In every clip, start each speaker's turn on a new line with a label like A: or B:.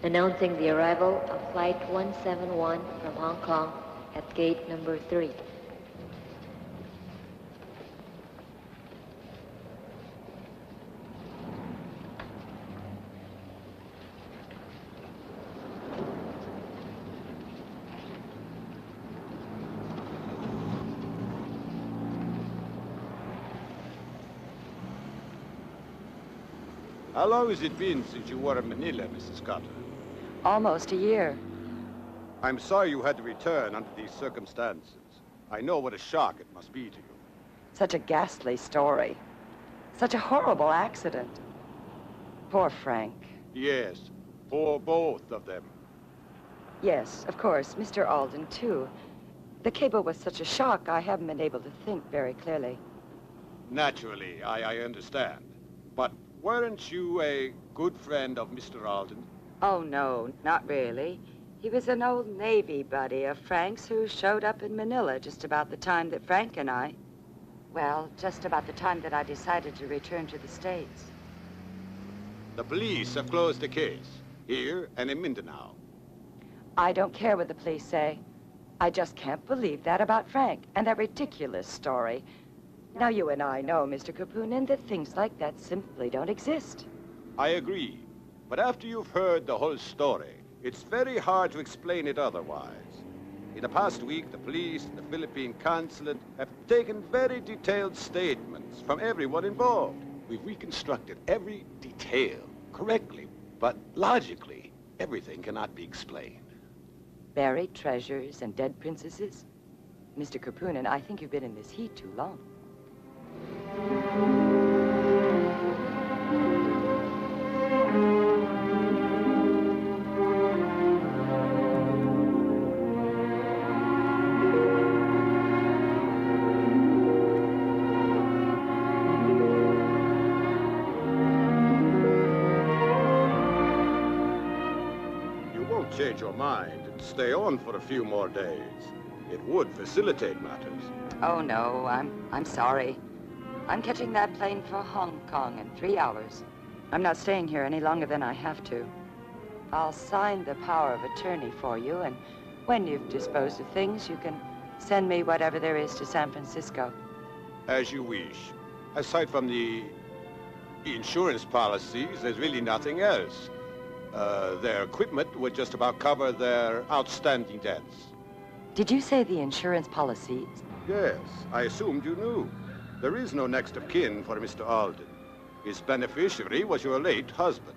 A: announcing the arrival of Flight 171 from Hong Kong at gate number 3.
B: How long has it been since you were in Manila, Mrs. Carter?
C: Almost a year.
B: I'm sorry you had to return under these circumstances. I know what a shock it must be to you.
C: Such a ghastly story. Such a horrible accident. Poor Frank.
B: Yes, for both of them.
C: Yes, of course, Mr. Alden, too. The cable was such a shock, I haven't been able to think very clearly.
B: Naturally, I understand. But weren't you a good friend of Mr. Alden?
C: Oh, no, not really. He was an old Navy buddy of Frank's who showed up in Manila just about the time that Frank and I... Well, just about the time that I decided to return to the States.
B: The police have closed the case, here and in Mindanao.
C: I don't care what the police say. I just can't believe that about Frank and that ridiculous story. Now, you and I know, Mr. Kapunin, that things like that simply don't exist.
B: I agree. But after you've heard the whole story, it's very hard to explain it otherwise. In the past week, the police and the Philippine consulate have taken very detailed statements from everyone involved. We've reconstructed every detail correctly, but logically, everything cannot be explained.
C: Buried treasures and dead princesses? Mr. Kapunin, I think you've been in this heat too long.
B: Change your mind and stay on for a few more days. It would facilitate matters.
C: Oh, no, I'm sorry. I'm catching that plane for Hong Kong in 3 hours. I'm not staying here any longer than I have to. I'll sign the power of attorney for you, and when you've disposed of things, you can send me whatever there is to San Francisco.
B: As you wish. Aside from the insurance policies, there's really nothing else. Their equipment would just about cover their outstanding debts.
C: Did you say the insurance policies?
B: Yes, I assumed you knew. There is no next of kin for Mr. Alden. His beneficiary was your late husband.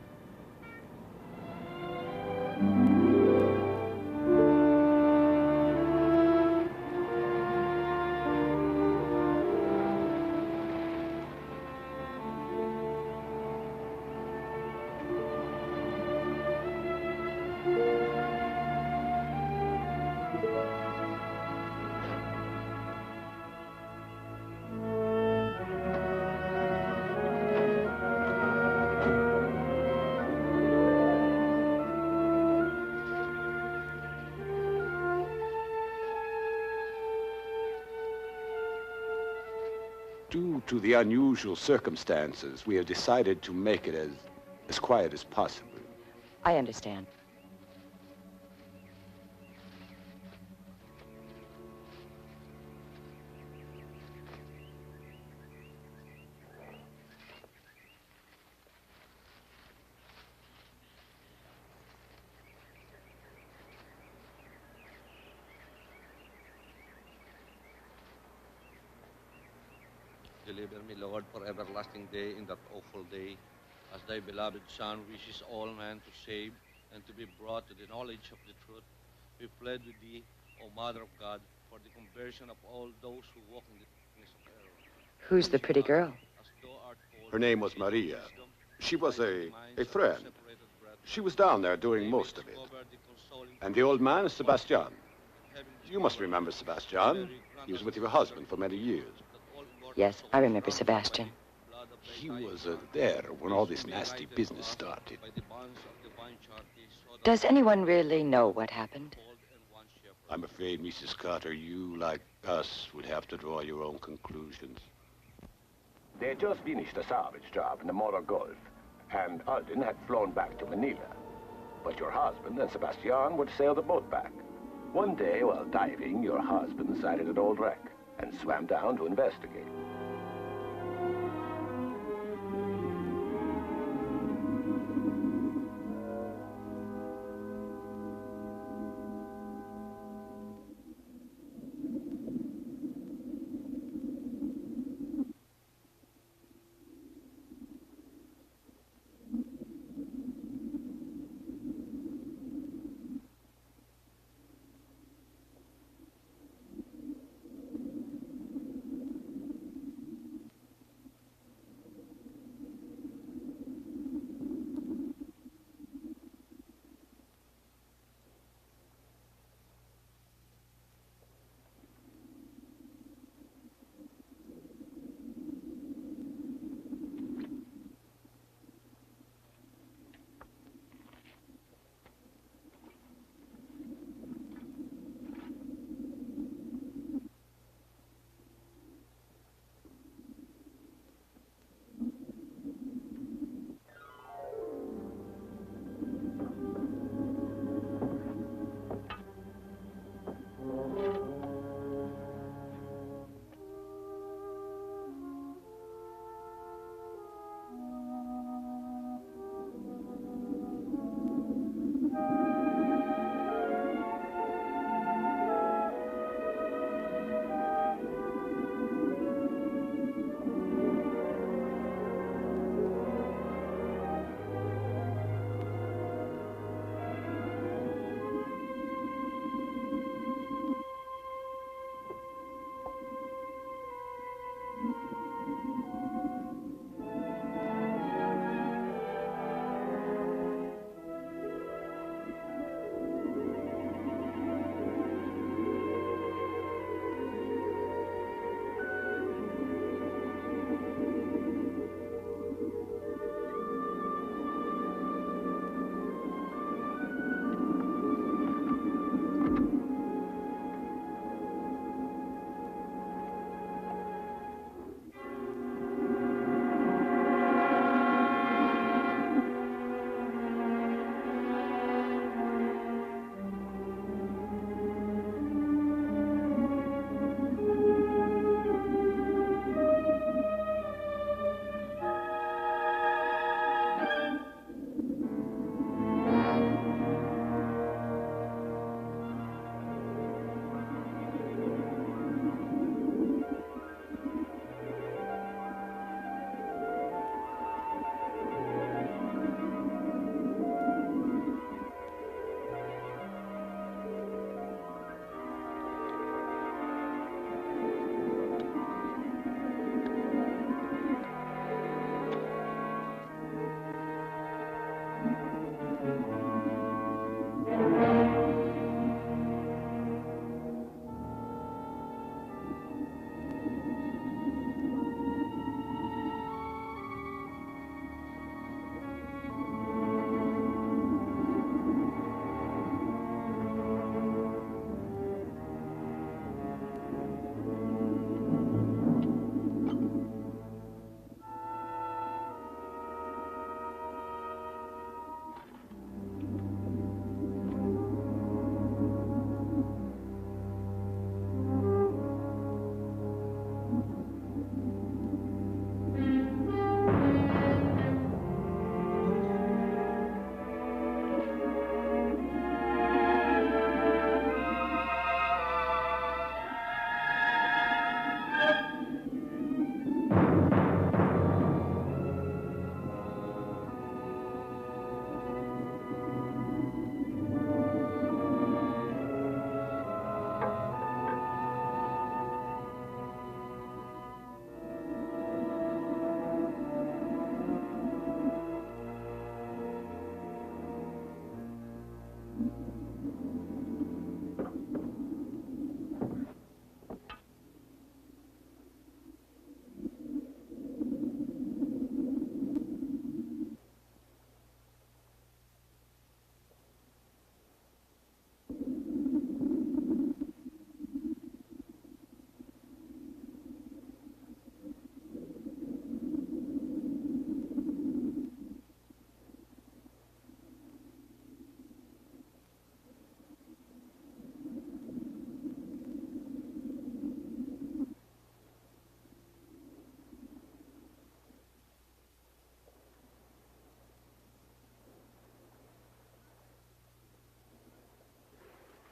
B: Due to the unusual circumstances, we have decided to make it as quiet as possible.
C: I understand.
D: Deliver me, Lord, for everlasting day in that awful day, as thy beloved Son wishes all men to save and to be brought to the knowledge of the truth. We plead with thee, O Mother of God, for the conversion of all those who walk in the darkness of error.
C: Who's the pretty girl?
B: Her name was Maria. She was a friend. She was down there doing most of it. And the old man is Sebastian. You must remember Sebastian. He was with your husband for many years.
C: Yes, I remember Sebastian.
B: He was there when all this nasty business started.
C: Does anyone really know what happened?
B: I'm afraid, Mrs. Carter, you, like us, would have to draw your own conclusions.
E: They had just finished a salvage job in the Moro Gulf, and Alden had flown back to Manila. But your husband and Sebastian would sail the boat back. One day, while diving, your husband sighted an old wreck and swam down to investigate.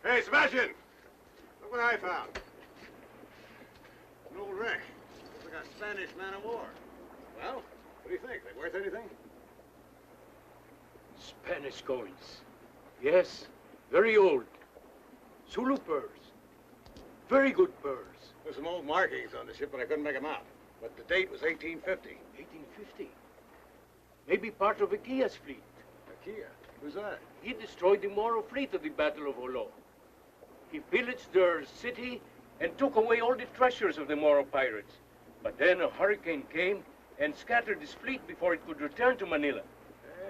B: Hey, Sebastian! Look what I found. An old wreck. Looks like a Spanish man-of-war. Well, what do you think? They worth anything?
F: Spanish coins. Yes, very old. Zulu pearls. Very good pearls.
B: There's some old markings on the ship, but I couldn't make them out. But the date was 1850.
F: 1850. Maybe part of Akia's fleet.
B: Akia? Who's that?
F: He destroyed the Moro fleet at the Battle of Jolo. He pillaged their city and took away all the treasures of the Moro pirates. But then a hurricane came and scattered his fleet before it could return to Manila.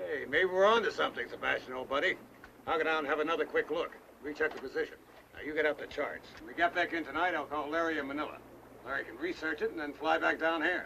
B: Hey, maybe we're on to something, Sebastian, old buddy. I'll go down and have another quick look. Recheck the position. Now, you get out the charts. When we get back in tonight, I'll call Larry in Manila. Larry can research it and then fly back down here.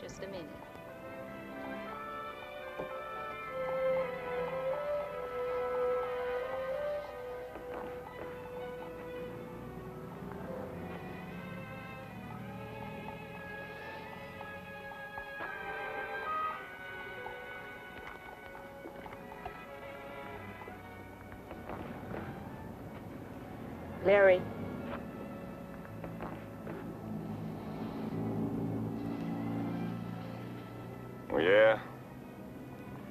A: Just a minute. Larry.
E: Yeah?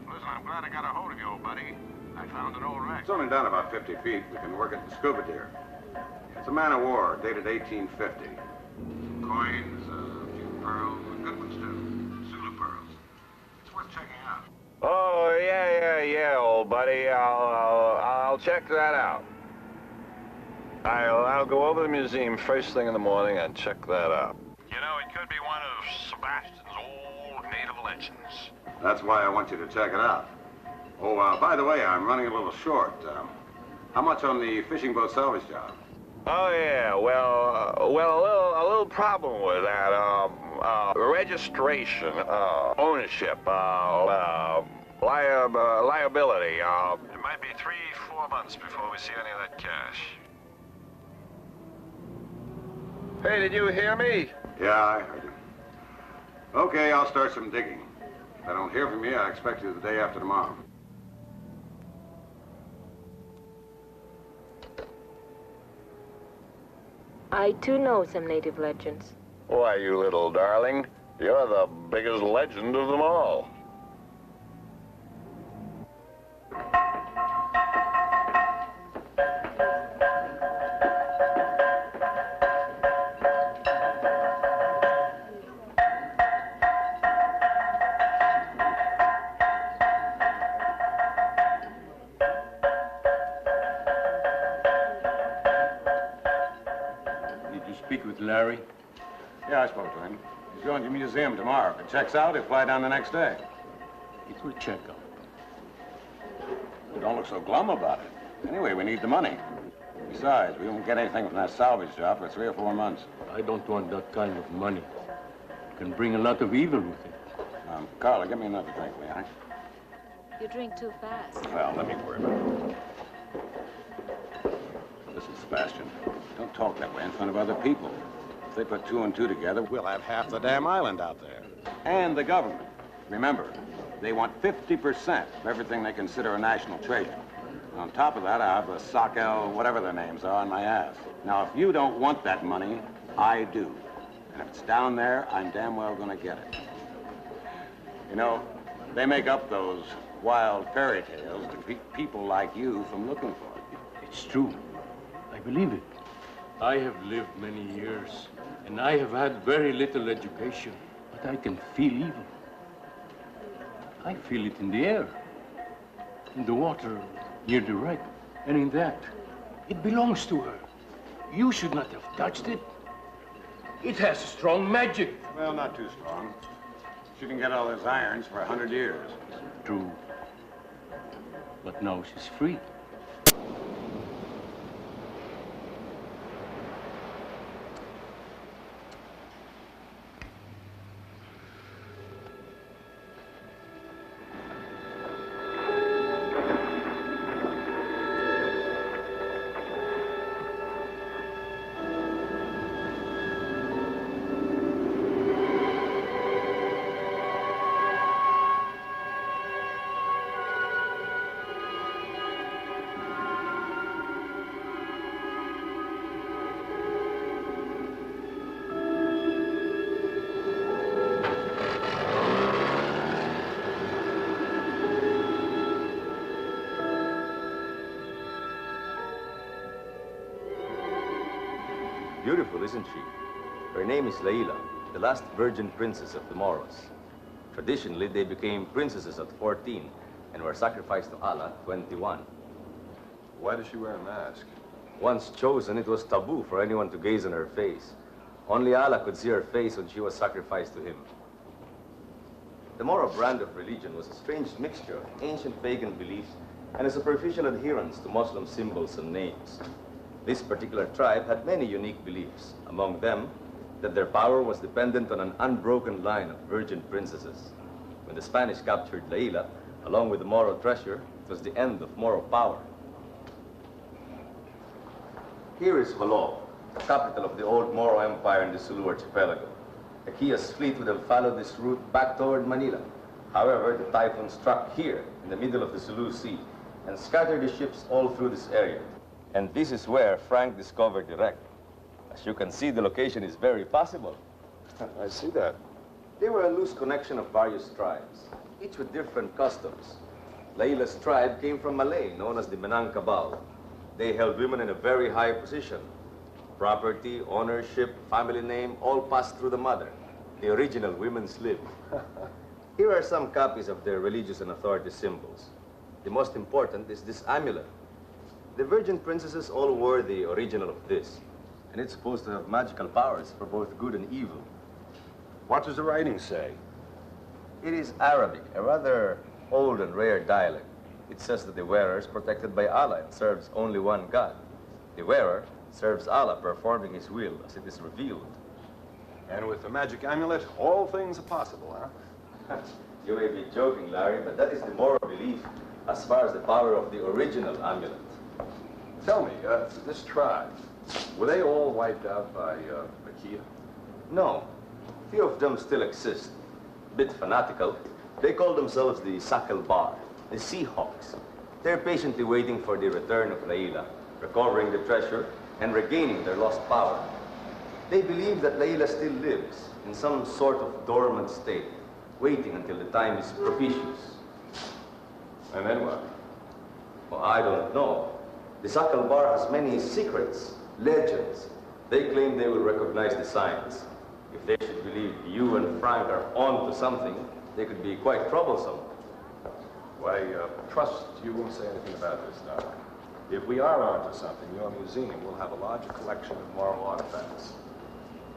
B: Listen, I'm glad I got a hold of you, old buddy. I found an old wreck. It's only down about 50 feet. We can work it in scuba gear. It's a man-of-war, dated 1850. Some coins, a few pearls, good ones too. Zulu pearls. It's worth checking out.
E: Oh, yeah, old buddy. I'll check that out. I'll go over to the museum first thing in the morning and check that out. You know, it could be one of Sebastian's old native legends.
B: That's why I want you to check it out. Oh, by the way, I'm running a little short. How much on the fishing boat salvage job?
E: Oh, yeah, well, a little problem with that. Registration, ownership, liability. It might be 3-4 months before we see any of that cash. Hey, did you hear me?
B: Yeah, I heard you. Okay, I'll start some digging. If I don't hear from you, I expect you the day after tomorrow.
A: I too know some native legends.
E: Why, you little darling, you're the biggest legend of them all.
F: Did you speak with Larry?
B: Yeah, I spoke to him. He's going to the museum tomorrow. If it checks out, he'll fly down the next day.
F: It will check out.
B: Well, don't look so glum about it. Anyway, we need the money. Besides, we won't get anything from that salvage job for 3 or 4 months.
F: I don't want that kind of money. It can bring a lot of evil with it.
B: Carla, give me another drink, will you?
A: You drink too fast.
B: Well, let me worry about it. Listen, Sebastian, don't talk that way in front of other people. If they put 2 and 2 together, we'll have half the damn island out there. And the government. Remember, they want 50% of everything they consider a national treasure. And on top of that, I have the Sockel, whatever their names are, on my ass. Now, if you don't want that money, I do. And if it's down there, I'm damn well gonna get it. You know, they make up those wild fairy tales to keep people like you from looking for it.
F: It's true. I believe it. I have lived many years, and I have had very little education, but I can feel evil. I feel it in the air, in the water near the wreck, and in that. It belongs to her. You should not have touched it. It has strong magic.
B: Well, not too strong. She can get all those irons for 100 years.
F: True. But now she's free.
G: Beautiful, isn't she? Her name is Layla, the last virgin princess of the Moros. Traditionally, they became princesses at 14 and were sacrificed to Allah at 21.
E: Why does she wear a mask?
G: Once chosen, it was taboo for anyone to gaze on her face. Only Allah could see her face when she was sacrificed to him. The Moro brand of religion was a strange mixture of ancient pagan beliefs and a superficial adherence to Muslim symbols and names. This particular tribe had many unique beliefs, among them that their power was dependent on an unbroken line of virgin princesses. When the Spanish captured Layla, along with the Moro treasure, it was the end of Moro power. Here is Jolo, the capital of the old Moro Empire in the Sulu archipelago. The Kia's fleet would have followed this route back toward Manila. However, the typhoon struck here in the middle of the Sulu Sea and scattered the ships all through this area. And this is where Frank discovered the wreck. As you can see, the location is very possible.
E: I see that.
G: They were a loose connection of various tribes, each with different customs. Layla's tribe came from Malay, known as the Minangkabau. They held women in a very high position. Property, ownership, family name, all passed through the mother, the original women's slip. Here are some copies of their religious and authority symbols. The most important is this amulet. The Virgin princesses all wore the original of this, and it's supposed to have magical powers for both good and evil.
E: What does the writing say?
G: It is Arabic, a rather old and rare dialect. It says that the wearer is protected by Allah and serves only one God. The wearer serves Allah, performing his will as it is revealed.
E: And with the magic amulet, all things are possible, huh?
G: You may be joking, Larry, but that is the moral belief as far as the power of the original amulet.
E: Tell me, this tribe, were they all wiped out by Makia?
G: No. Few of them still exist. Bit fanatical. They call themselves the Sakal Bar, the Seahawks. They're patiently waiting for the return of Layla, recovering the treasure and regaining their lost power. They believe that Layla still lives in some sort of dormant state, waiting until the time is propitious.
E: And then what?
G: Well, I don't know. The Sakal Bar has many secrets, legends. They claim they will recognize the signs. If they should believe you and Frank are on to something, they could be quite troublesome.
E: Well, I trust you won't say anything about this now. If we are on to something, your museum will have a larger collection of moral artifacts.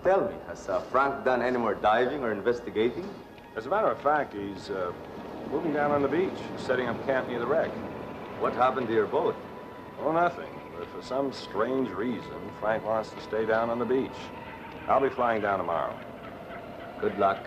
G: Tell me, has Frank done any more diving or investigating?
E: As a matter of fact, he's moving down on the beach, setting up camp near the wreck.
G: What happened to your boat?
E: Oh, nothing. But for some strange reason, Frank wants to stay down on the beach. I'll be flying down tomorrow.
G: Good luck.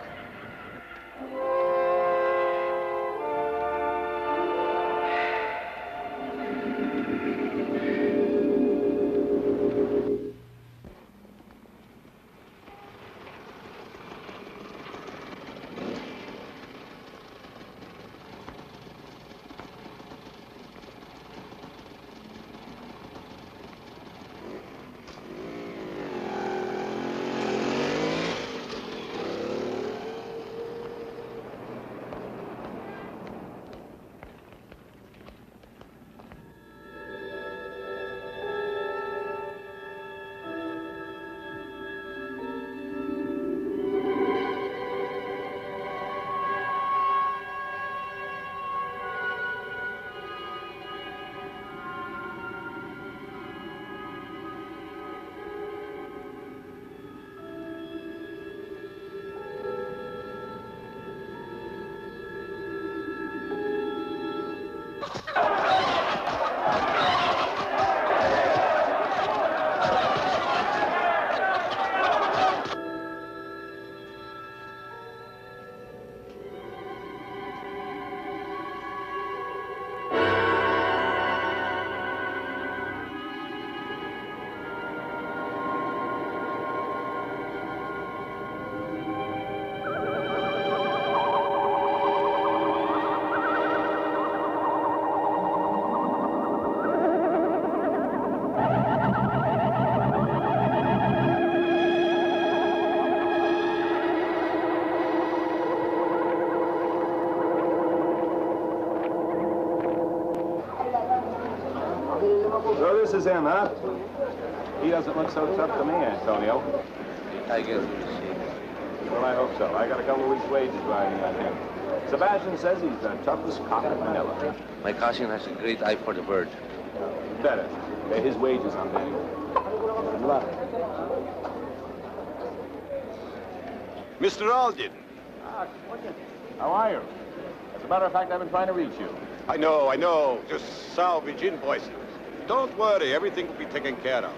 E: So this is him, huh? He doesn't look so tough to me, Antonio.
D: I guess we'll see.
E: Well, I hope so. I got a couple of weeks' wages riding on him. Sebastian says he's the toughest cop in Manila.
D: My cousin has a great eye for the bird.
E: Better. Pay his wages on betting. Good luck.
B: Mr. Alden.
E: How are you? As a matter of fact, I've been trying to reach you.
B: I know. Just salvage invoices. Don't worry, everything will be taken care of.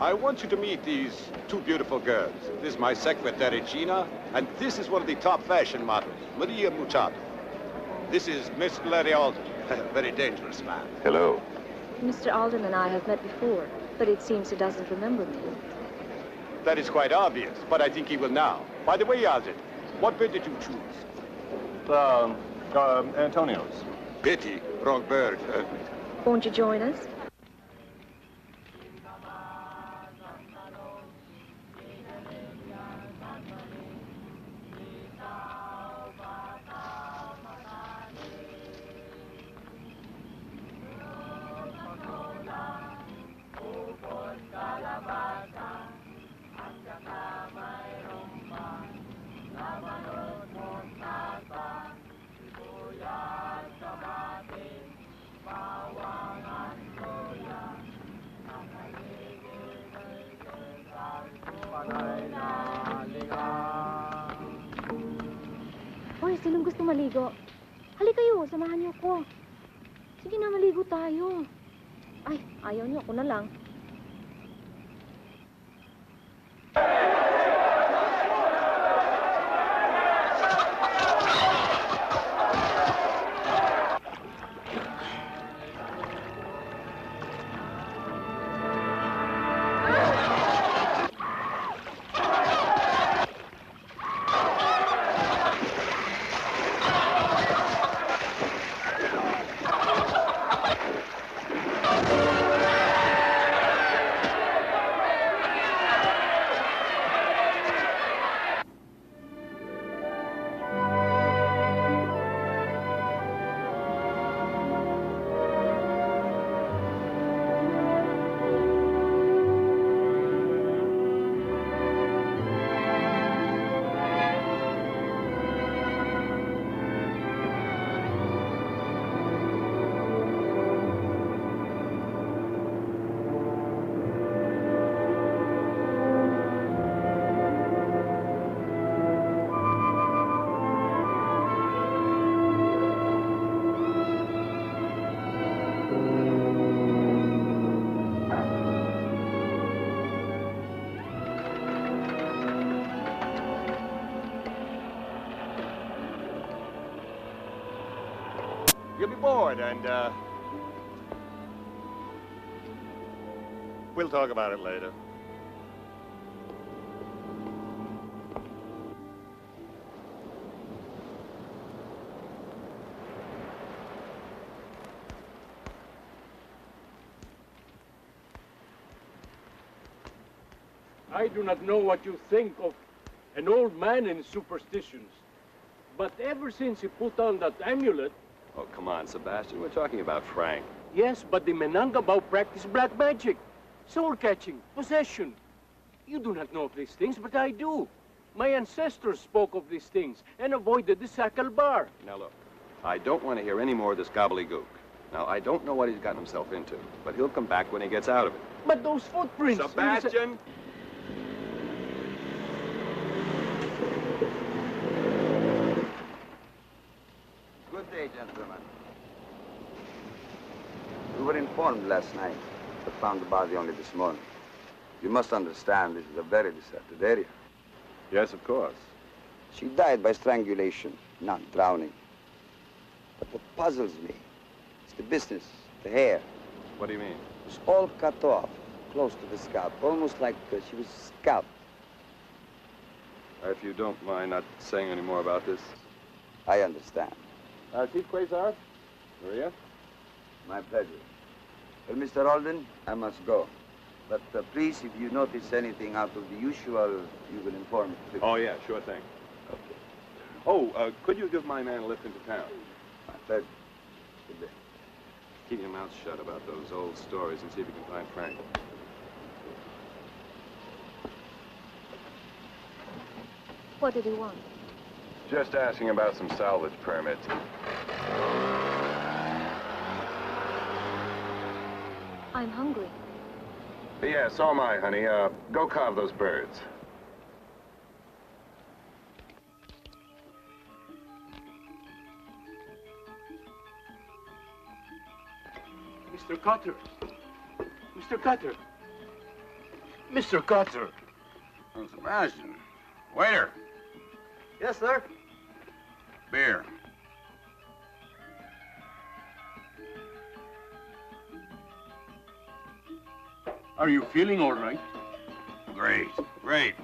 B: I want you to meet these two beautiful girls. This is my secretary, Gina, and this is one of the top fashion models, Maria Muchato. This is Miss Larry Alden, a very dangerous man.
E: Hello.
H: Mr. Alden and I have met before, but it seems he doesn't remember me.
B: That is quite obvious, but I think he will now. By the way, Alden, what bird did you choose?
E: Antonio's.
B: Pity, wrong bird.
H: Won't you join us? Hoy, sinong gusto maligo? Halika kayo, samahan niyo ko. Sige na, maligo tayo. Ay, ayaw niyo, ako na lang.
B: You'll be bored, and, we'll talk about it later.
F: I do not know what you think of an old man and superstitions, but ever since he put on that amulet...
E: Oh, come on, Sebastian. We're talking about Frank.
F: Yes, but the Menangabao practice black magic, soul catching, possession. You do not know of these things, but I do. My ancestors spoke of these things and avoided the Sakal Bar.
E: Now, look, I don't want to hear any more of this gobbledygook. Now, I don't know what he's gotten himself into, but he'll come back when he gets out of it.
F: But those footprints...
E: Sebastian!
I: Good day, gentlemen. We were informed last night, but found the body only this morning. You must understand this is a very deserted area.
E: Yes, of course.
I: She died by strangulation, not drowning. But what puzzles me is the business, the hair.
E: What do you mean?
I: It's all cut off, close to the scalp, almost like she was scalped.
E: If you don't mind not saying any more about this.
I: I understand.
E: Chief Quasar, Maria?
I: My pleasure. Well, Mr. Alden, I must go. But please, if you notice anything out of the usual, you will inform me. Please.
E: Oh, yeah, sure thing.
I: Okay.
E: Oh, could you give my man a lift into town?
I: My pleasure. Good day.
E: Keep your mouth shut about those old stories and see if you can find Frank.
H: What did he want?
E: Just asking about some salvage permits.
H: I'm hungry.
E: Yeah, so am I, honey. Go carve those birds.
F: Mr. Cutter. Mr. Cutter. Mr. Cutter.
J: Oh, Sebastian. Waiter.
I: Yes, sir.
J: Beer.
F: Are you feeling all right?
J: Great. Great.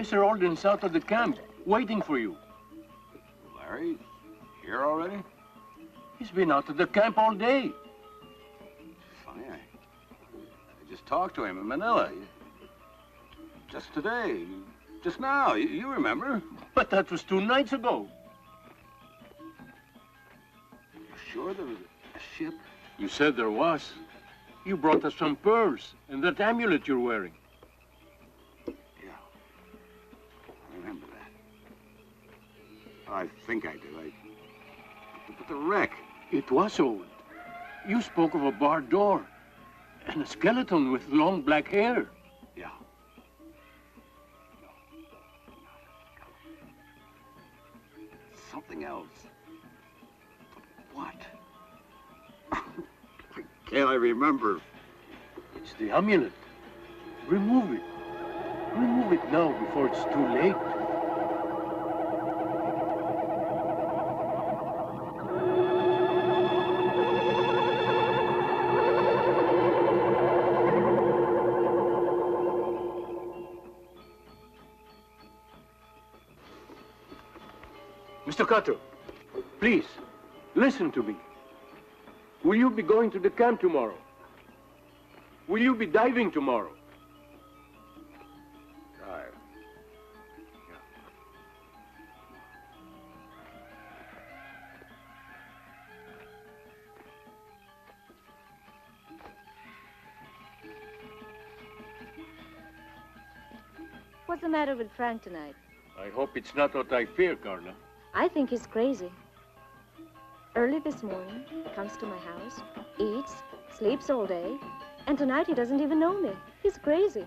F: Mr. Alden's out of the camp, waiting for you.
J: Larry, here already?
F: He's been out of the camp all day.
J: Funny, I just talked to him in Manila. Just today, just now, you remember?
F: But that was 2 nights ago.
J: You sure there was a ship?
F: You said there was. You brought us some pearls and that amulet you're wearing.
J: Yeah, I remember that. I think I do. But the wreck.
F: It was old. You spoke of a barred door and a skeleton with long black hair.
J: Yeah. Something else. What? Can't I remember?
F: It's the amulet. Remove it. Remove it now before it's too late. Mr. Cutter, please, listen to me. Will you be going to the camp tomorrow? Will you be diving tomorrow?
J: Dive.
H: What's the matter with Frank tonight?
F: I hope it's not what I fear, Carla.
H: I think he's crazy. Early this morning, he comes to my house, eats, sleeps all day, and tonight he doesn't even know me. He's crazy.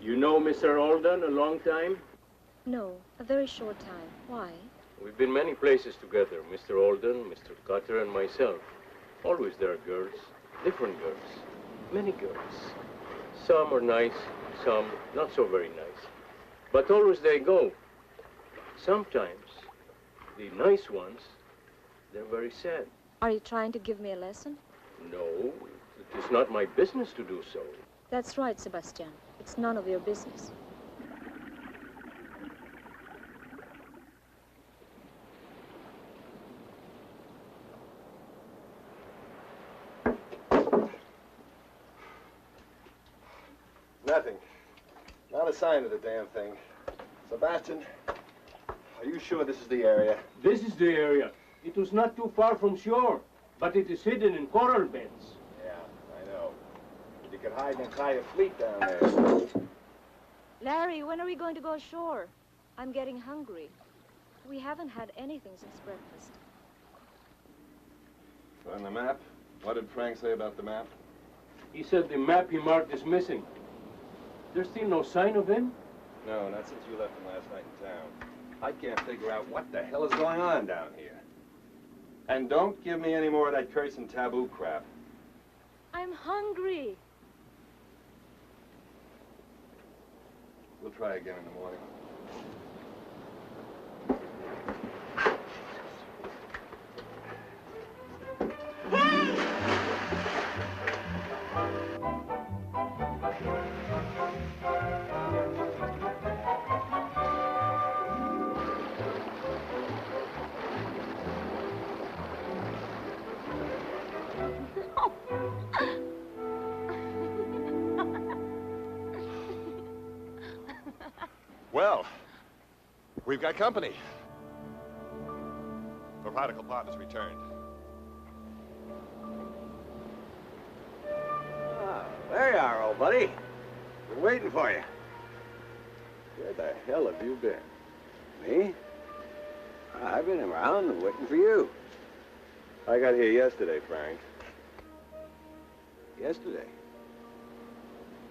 F: You know Mr. Alden a long time?
H: No, a very short time. Why?
F: We've been many places together, Mr. Alden, Mr. Cutter, and myself. Always there are girls, different girls, many girls. Some are nice, some not so very nice. But always they go. Sometimes, the nice ones, they're very sad.
H: Are you trying to give me a lesson?
F: No, it is not my business to do so.
H: That's right, Sebastian. It's none of your business.
E: Nothing. Not a sign of the damn thing. Sebastian, are you sure this is the area?
F: This is the area. It was not too far from shore, but it is hidden in coral beds.
E: Yeah, I know. You could hide an entire fleet down there.
H: Larry, when are we going to go ashore? I'm getting hungry. We haven't had anything since breakfast.
E: On the map? What did Frank say about the map?
F: He said the map he marked is missing. There's still no sign of him?
E: No, not since you left him last night in town. I can't figure out what the hell is going on down here. And don't give me any more of that curse and taboo crap.
H: I'm hungry.
E: We'll try again in the morning.
B: Well, we've got company. The radical partner's returned.
J: Ah, there you are, old buddy. Been waiting for you. Where the hell have you been? Me? I've been around and waiting for you.
E: I got here yesterday, Frank.
J: Yesterday?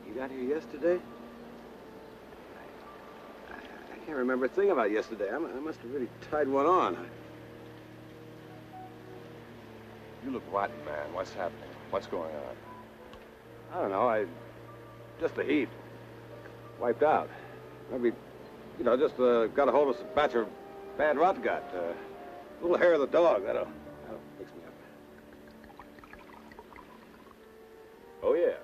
J: You got here yesterday? I can't remember a thing about yesterday. I must have really tied one on.
E: You look rotten, man. What's happening? What's going on?
J: I don't know. Just the heat. Wiped out. Maybe, you know, just got a hold of some batch of bad rot gut. A little hair of the dog. That'll fix me up.
E: Oh, yeah.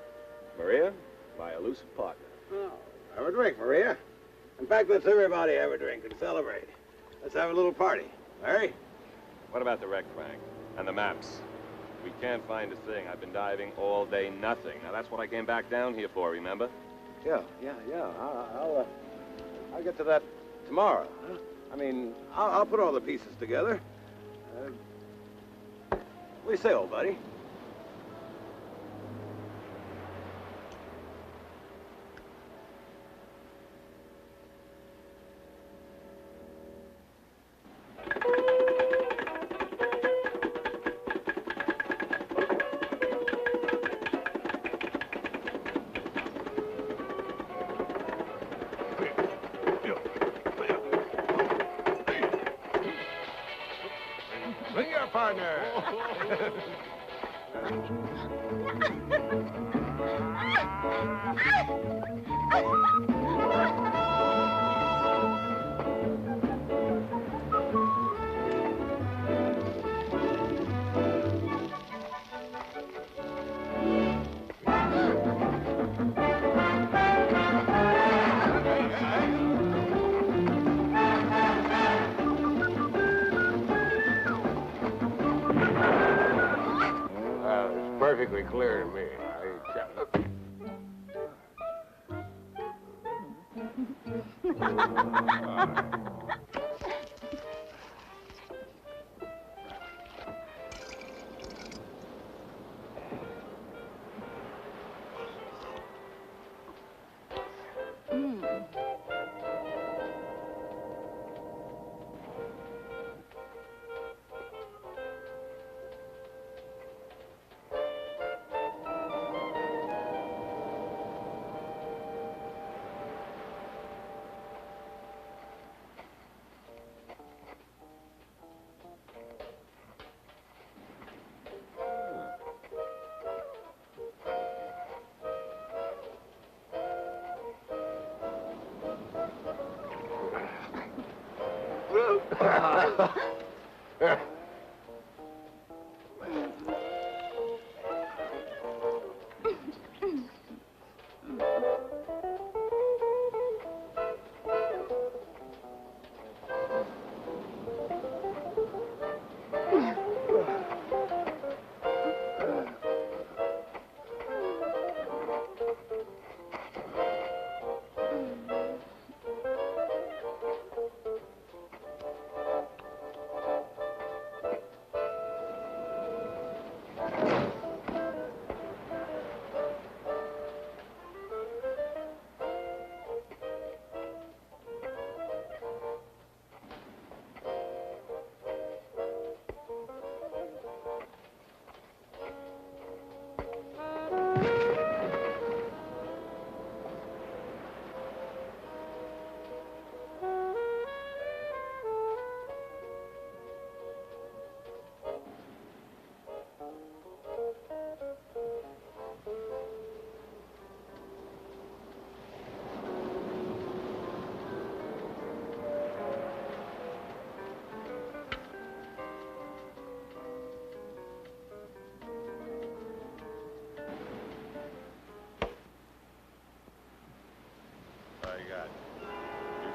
E: Maria, my elusive partner.
J: Oh, have a drink, Maria. In fact, let's everybody have a drink and celebrate. Let's have a little party. Larry?
E: What about the wreck, Frank? And the maps? We can't find a thing. I've been diving all day, nothing. Now, that's what I came back down here for, remember?
J: Yeah. I'll get to that tomorrow. Huh? I mean, I'll put all the pieces together. What do you say, old buddy?
B: Bring your partner.
J: Perfectly clear to me.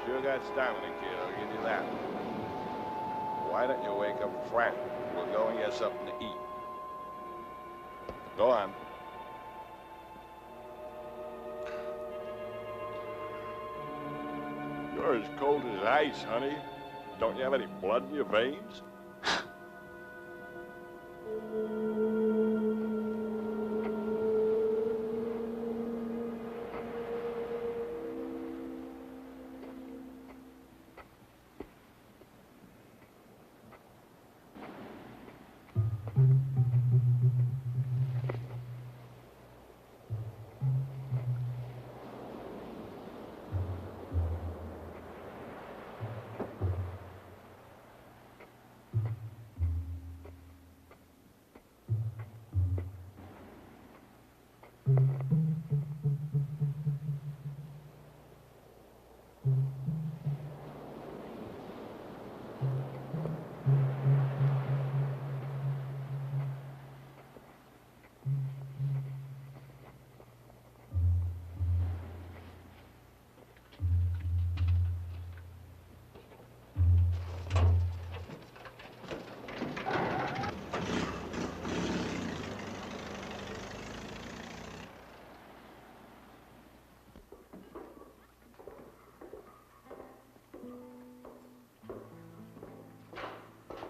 J: sure got Stanley, kid, I'll give you that. Why don't you wake up Frank? We'll go and get something to eat. Go on. You're as cold as ice, honey. Don't you have any blood in your veins?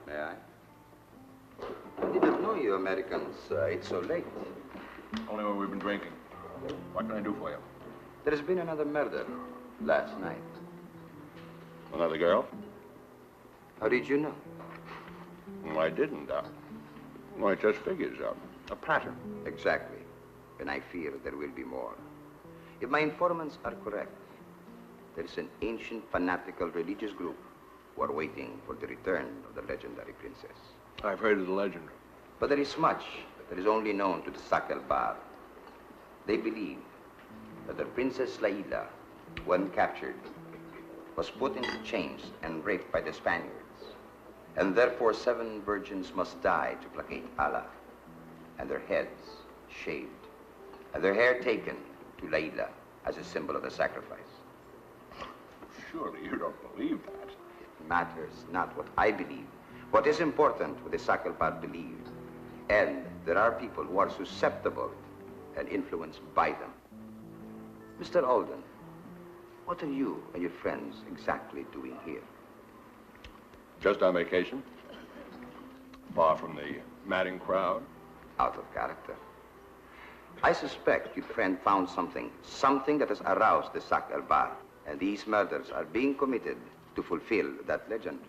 I: May I? I didn't know you Americans ate so late.
J: Only when we've been drinking. What can I do for you?
I: There has been another murder last night.
J: Another girl?
I: How did you know?
J: Well, I didn't. Well, it just figures. A pattern.
I: Exactly. And I fear there will be more. If my informants are correct, there is an ancient fanatical religious group who are waiting for the return of the legendary princess.
J: I've heard of the legend.
I: But there is much that is only known to the Sakal Bar. They believe that the Princess Laila, when captured, was put into chains and raped by the Spaniards. And therefore 7 virgins must die to placate Allah, and their heads shaved, and their hair taken to Laila as a symbol of the sacrifice.
J: Surely you don't believe that.
I: It matters not what I believe. What is important, what the Sakal Bar believe. And there are people who are susceptible and influenced by them. Mr. Alden, what are you and your friends exactly doing here?
J: Just on vacation. Far from the madding crowd.
I: Out of character. I suspect your friend found something that has aroused the Sakal Bar. And these murders are being committed to fulfill that legend.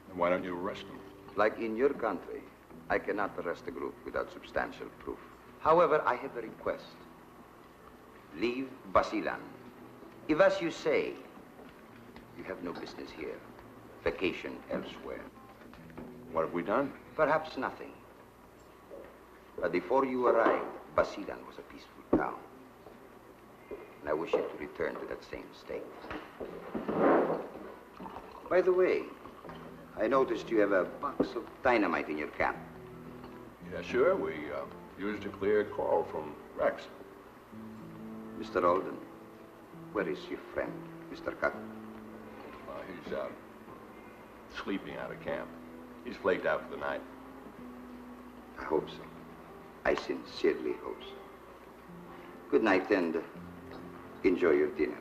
J: And why don't you arrest them?
I: Like in your country, I cannot arrest a group without substantial proof. However, I have a request. Leave Basilan. If, as you say, you have no business here, vacation elsewhere.
J: What have we done?
I: Perhaps nothing. But before you arrived, Basilan was a peaceful town. And I wish it to return to that same state. By the way, I noticed you have a box of dynamite in your camp.
J: Yeah, sure. We used to clear coral from wrecks.
I: Mr. Alden, where is your friend, Mr. Cuck?
J: He's sleeping out of camp. He's flaked out for the night.
I: I hope so. I sincerely hope so. Good night, and enjoy your dinner.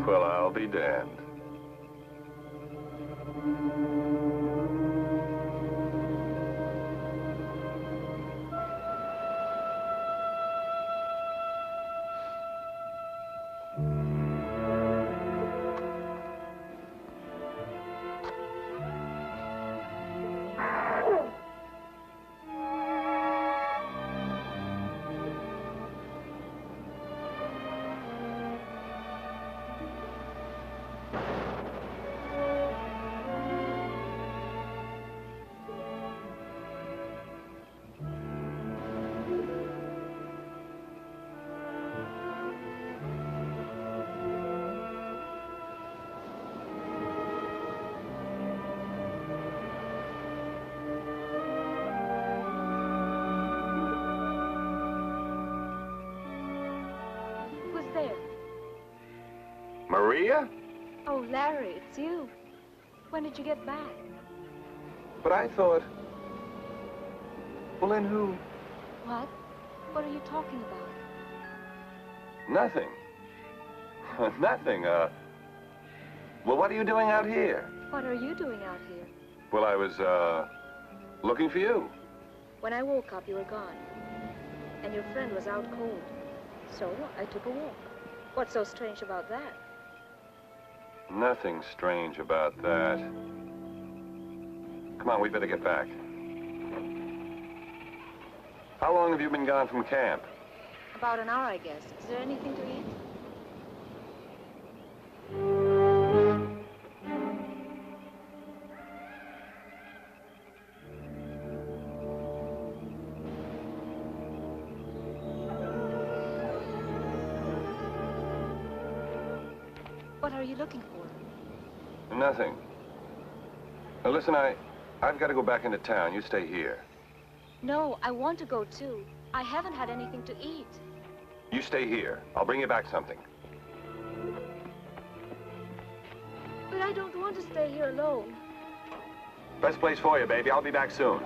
J: Well, I'll be damned.
E: Maria?
H: Oh, Larry, it's you. When did you get back?
E: But I thought... Well, then who?
H: What? What are you talking about?
E: Nothing. Nothing, Well, what are you doing out here?
H: What are you doing out here?
E: Well, I was, looking for you.
H: When I woke up, you were gone. And your friend was out cold. So I took a walk. What's so strange about that?
E: Nothing strange about that. Come on, we better get back. How long have you been gone from camp?
H: About an hour, I guess. Is there anything to eat? What are you looking for?
E: Nothing. Now, listen, I've got to go back into town. You stay here.
H: No, I want to go too. I haven't had anything to eat.
E: You stay here. I'll bring you back something.
H: But I don't want to stay here alone.
E: Best place for you, baby. I'll be back soon.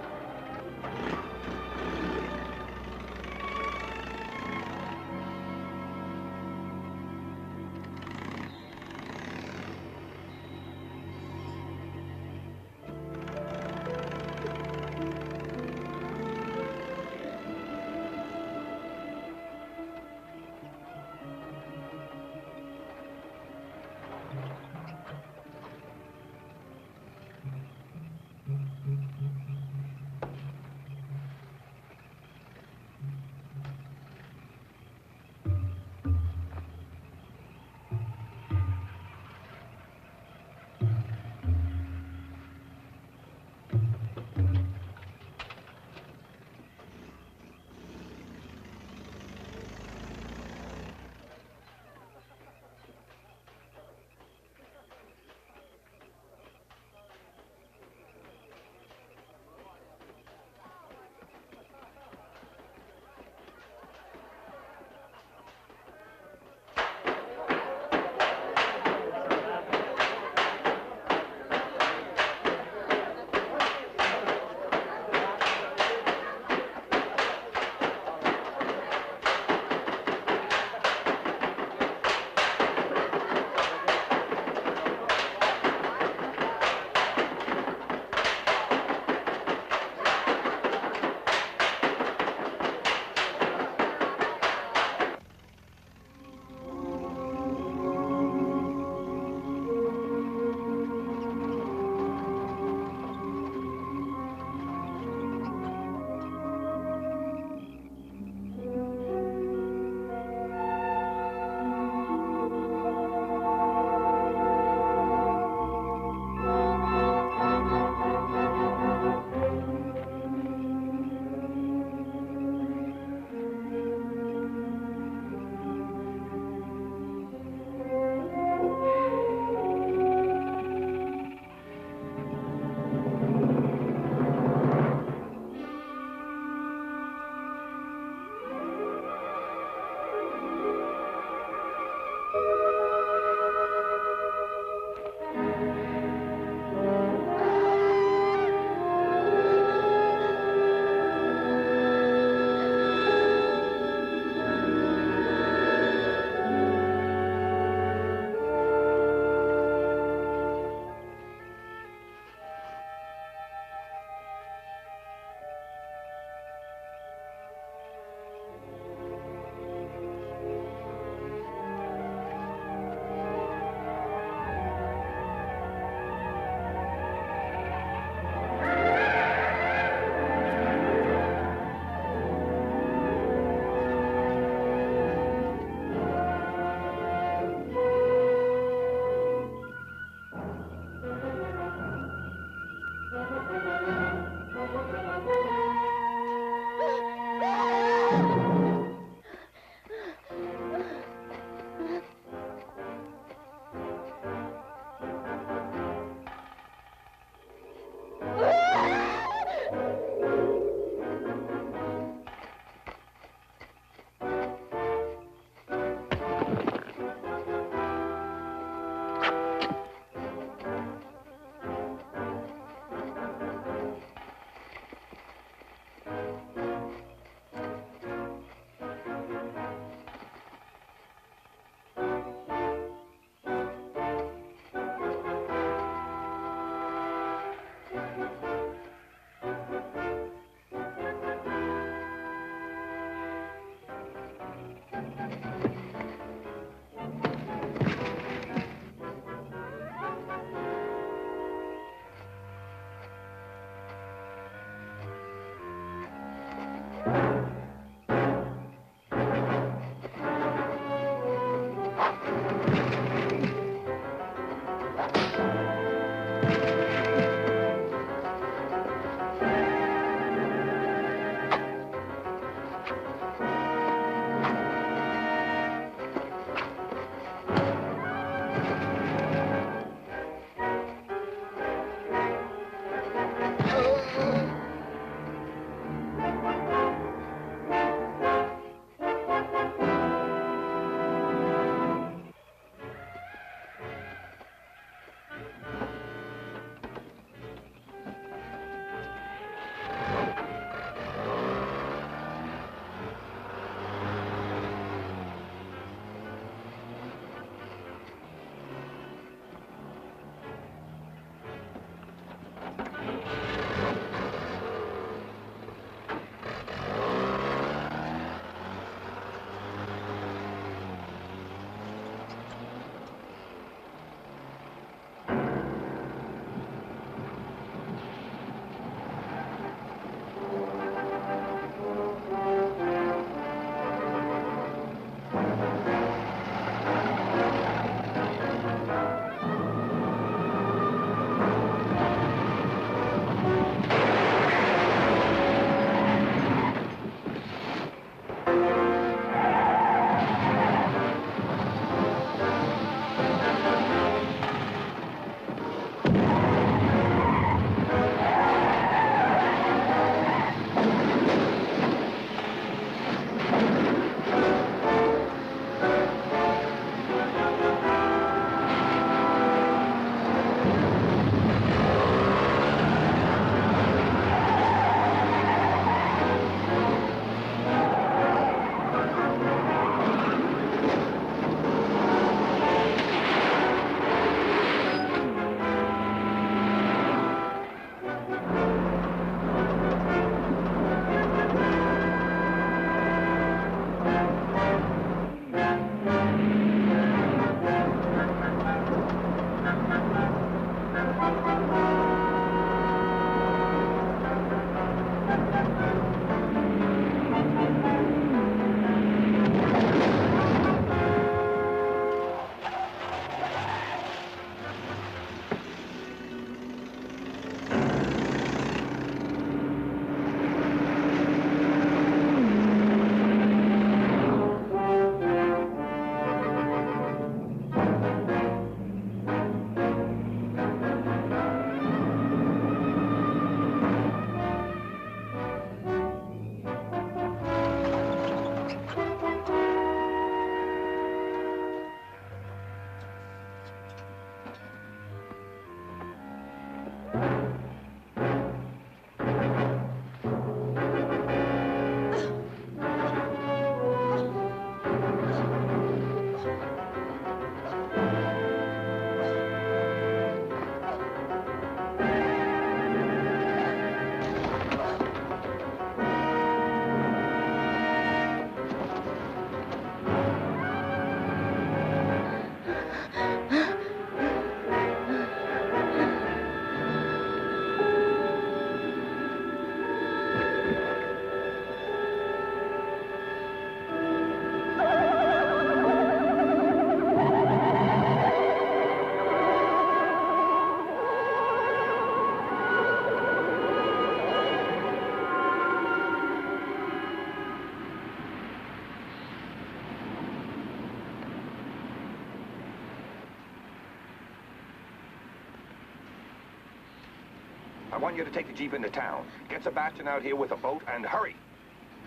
E: I want you to take the Jeep into town. Get Sebastian out here with a boat and hurry.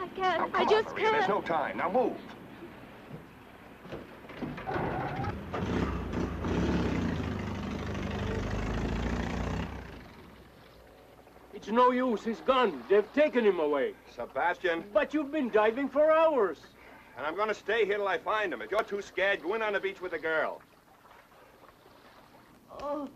H: I can't.
E: Now,
H: I
E: come
H: just
E: on, Maria.
H: can't.
E: There's no time. Now move.
F: It's no use. He's gone. They've taken him away.
E: Sebastian.
F: But you've been diving for hours.
E: And I'm going to stay here till I find him. If you're too scared, go in on the beach with the girl.
F: Oh.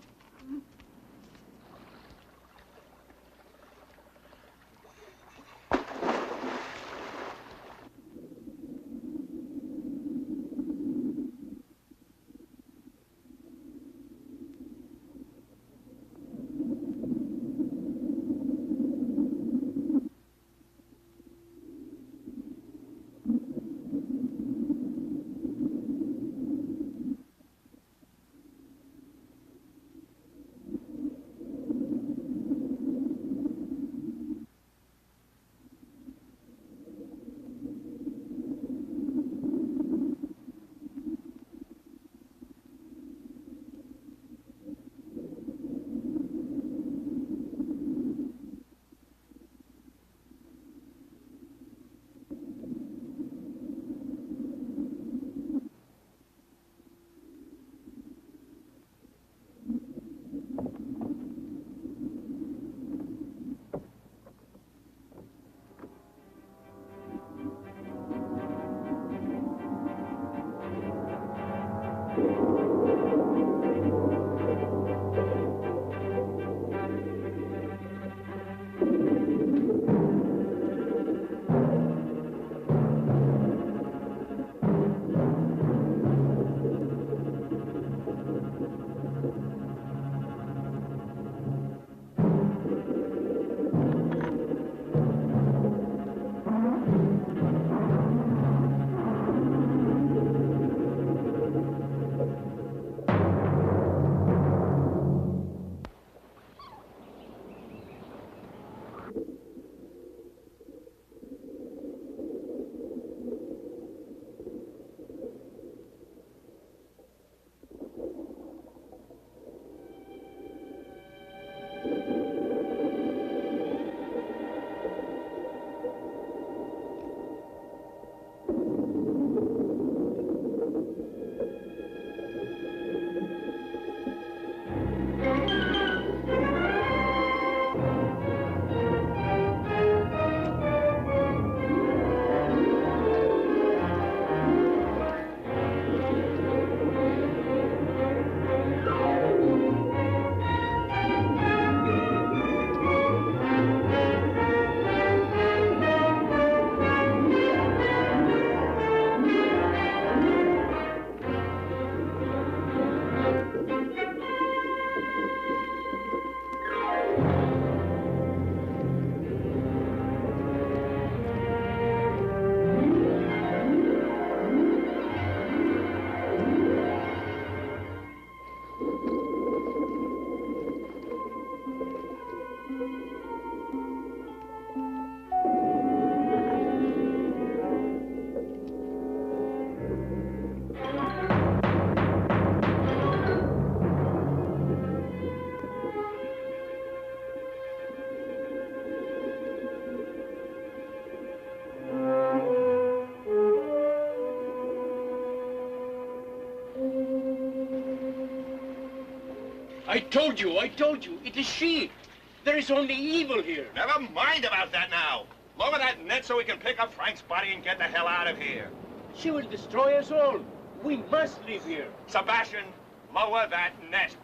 F: I told you, it is she. There is only evil here.
E: Never mind about that now. Lower that net so we can pick up Frank's body and get the hell out of here.
F: She will destroy us all. We must leave here.
E: Sebastian, lower that net.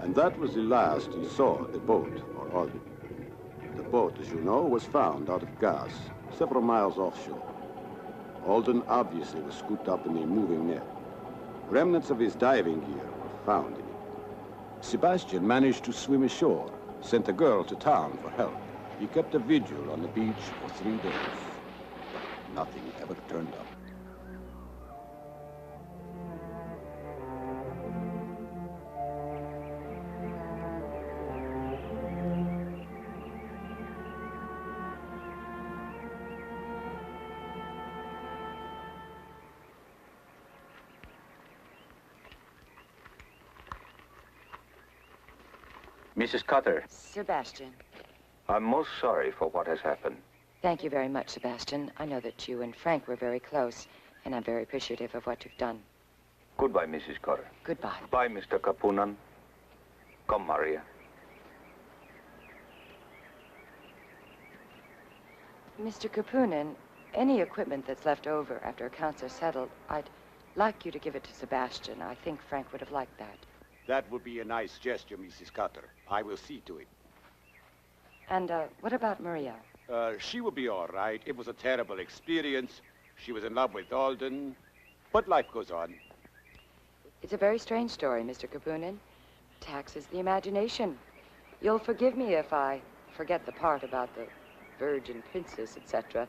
B: And that was the last he saw of the boat or Alden. The boat, as you know, was found out of gas, several miles offshore. Alden obviously was scooped up in a moving net. Remnants of his diving gear were found in it. Sebastian managed to swim ashore, sent a girl to town for help. He kept a vigil on the beach for 3 days. Nothing ever turned up.
K: Mrs. Cutter,
C: Sebastian.
K: I'm most sorry for what has happened.
C: Thank you very much, Sebastian. I know that you and Frank were very close, and I'm very appreciative of what you've done.
K: Goodbye, Mrs. Cutter.
C: Goodbye.
K: Bye, Mr. Kapunan. Come, Maria.
C: Mr. Kapunin, any equipment that's left over after accounts are settled, I'd like you to give it to Sebastian. I think Frank would have liked that.
B: That would be a nice gesture, Mrs. Cutter. I will see to it.
C: And what about Maria?
B: She will be all right. It was a terrible experience. She was in love with Alden, but life goes on.
C: It's a very strange story, Mr. Kapunin. Taxes the imagination. You'll forgive me if I forget the part about the Virgin Princess, etc.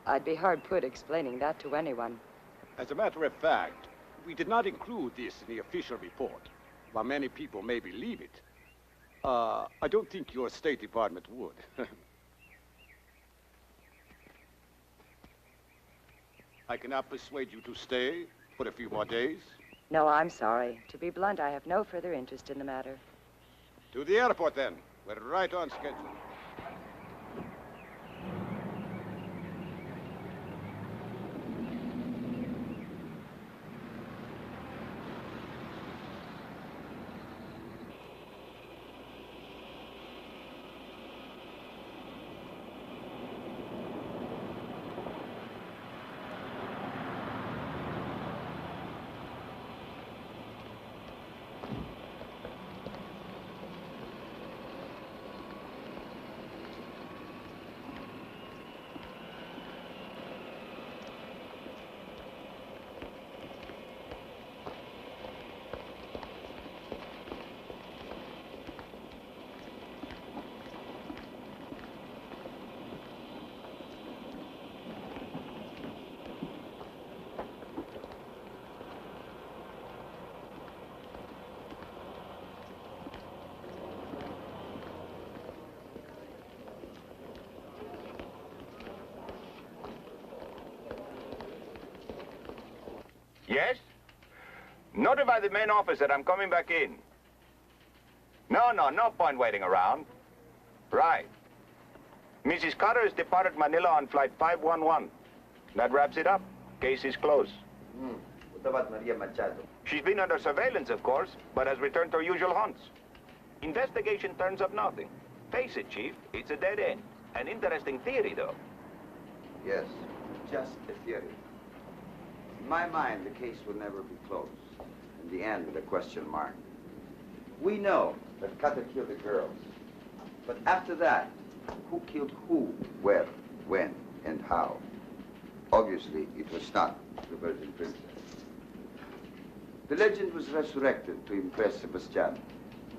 C: I'd be hard put explaining that to anyone.
B: As a matter of fact, we did not include this in the official report. While many people may believe it, I don't think your State Department would. I cannot persuade you to stay for a few more days.
C: No, I'm sorry. To be blunt, I have no further interest in the matter.
B: To the airport, then. We're right on schedule.
K: Yes? Notify the main office that I'm coming back in. No point waiting around. Right. Mrs. Carter has departed Manila on flight 511. That wraps it up. Case is closed.
I: What about Maria Machado?
K: She's been under surveillance, of course, but has returned to her usual haunts. Investigation turns up nothing. Face it, Chief, it's a dead end. An interesting theory, though.
I: Yes, just a theory. In my mind, the case will never be closed. In the end, a question mark. We know that Cutter killed the girls. But after that, who killed who, where, when, and how? Obviously, it was not the Virgin Princess. The legend was resurrected to impress Sebastian,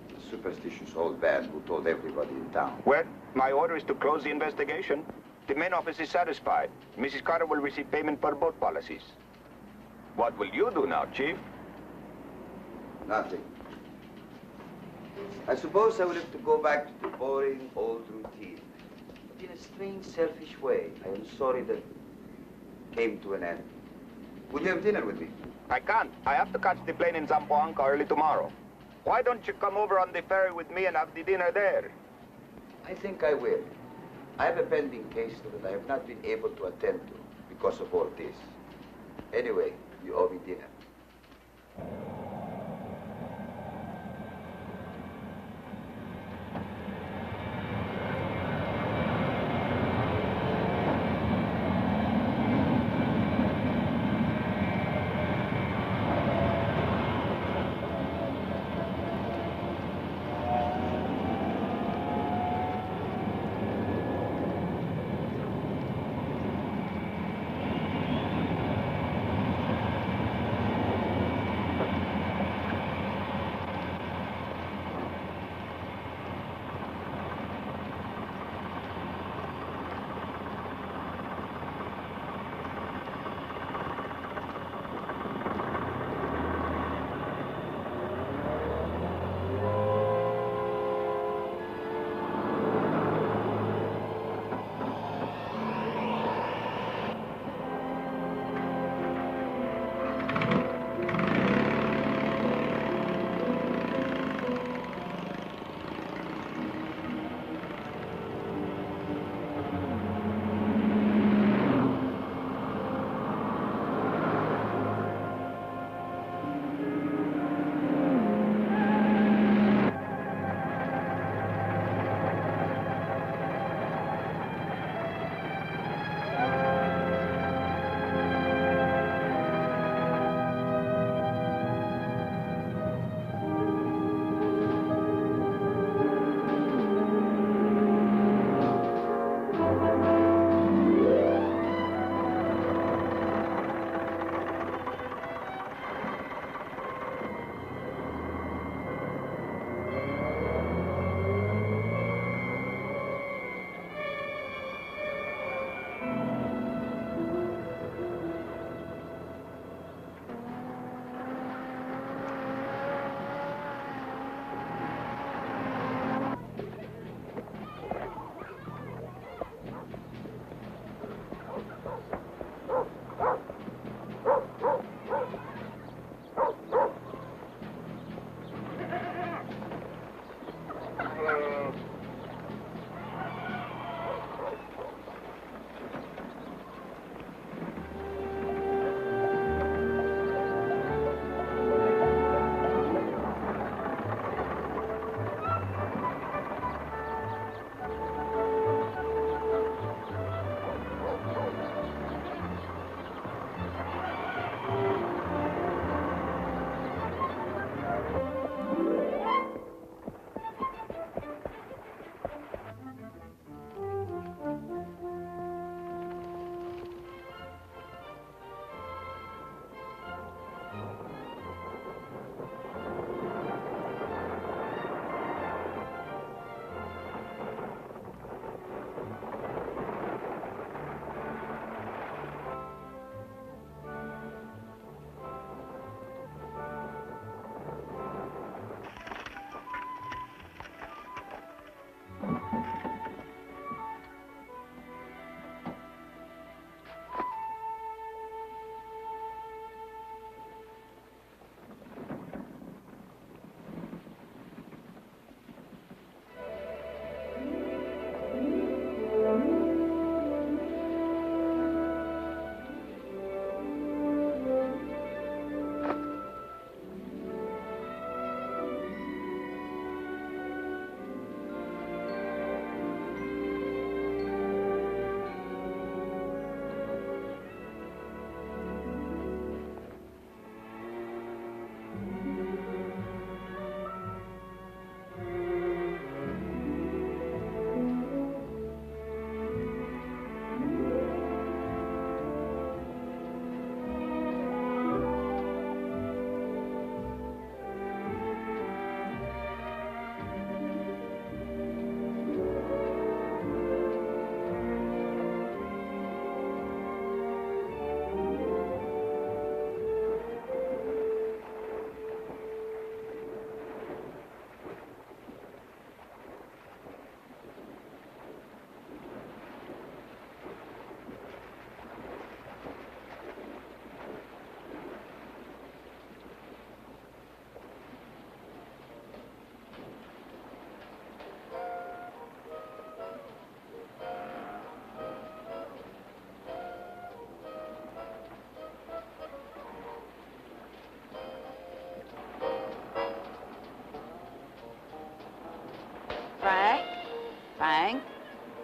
I: the superstitious old man who told everybody in town.
K: Well, my order is to close the investigation. The main office is satisfied. Mrs. Carter will receive payment per boat policies. What will you do now, Chief?
I: Nothing. I suppose I will have to go back to the boring old routine. But in a strange, selfish way, I am sorry that came to an end. Would you have dinner with me?
K: I can't. I have to catch the plane in Zamboanga early tomorrow. Why don't you come over on the ferry with me and have the dinner there?
I: I think I will. I have a pending case that I have not been able to attend to because of all this. Anyway, you owe me dinner.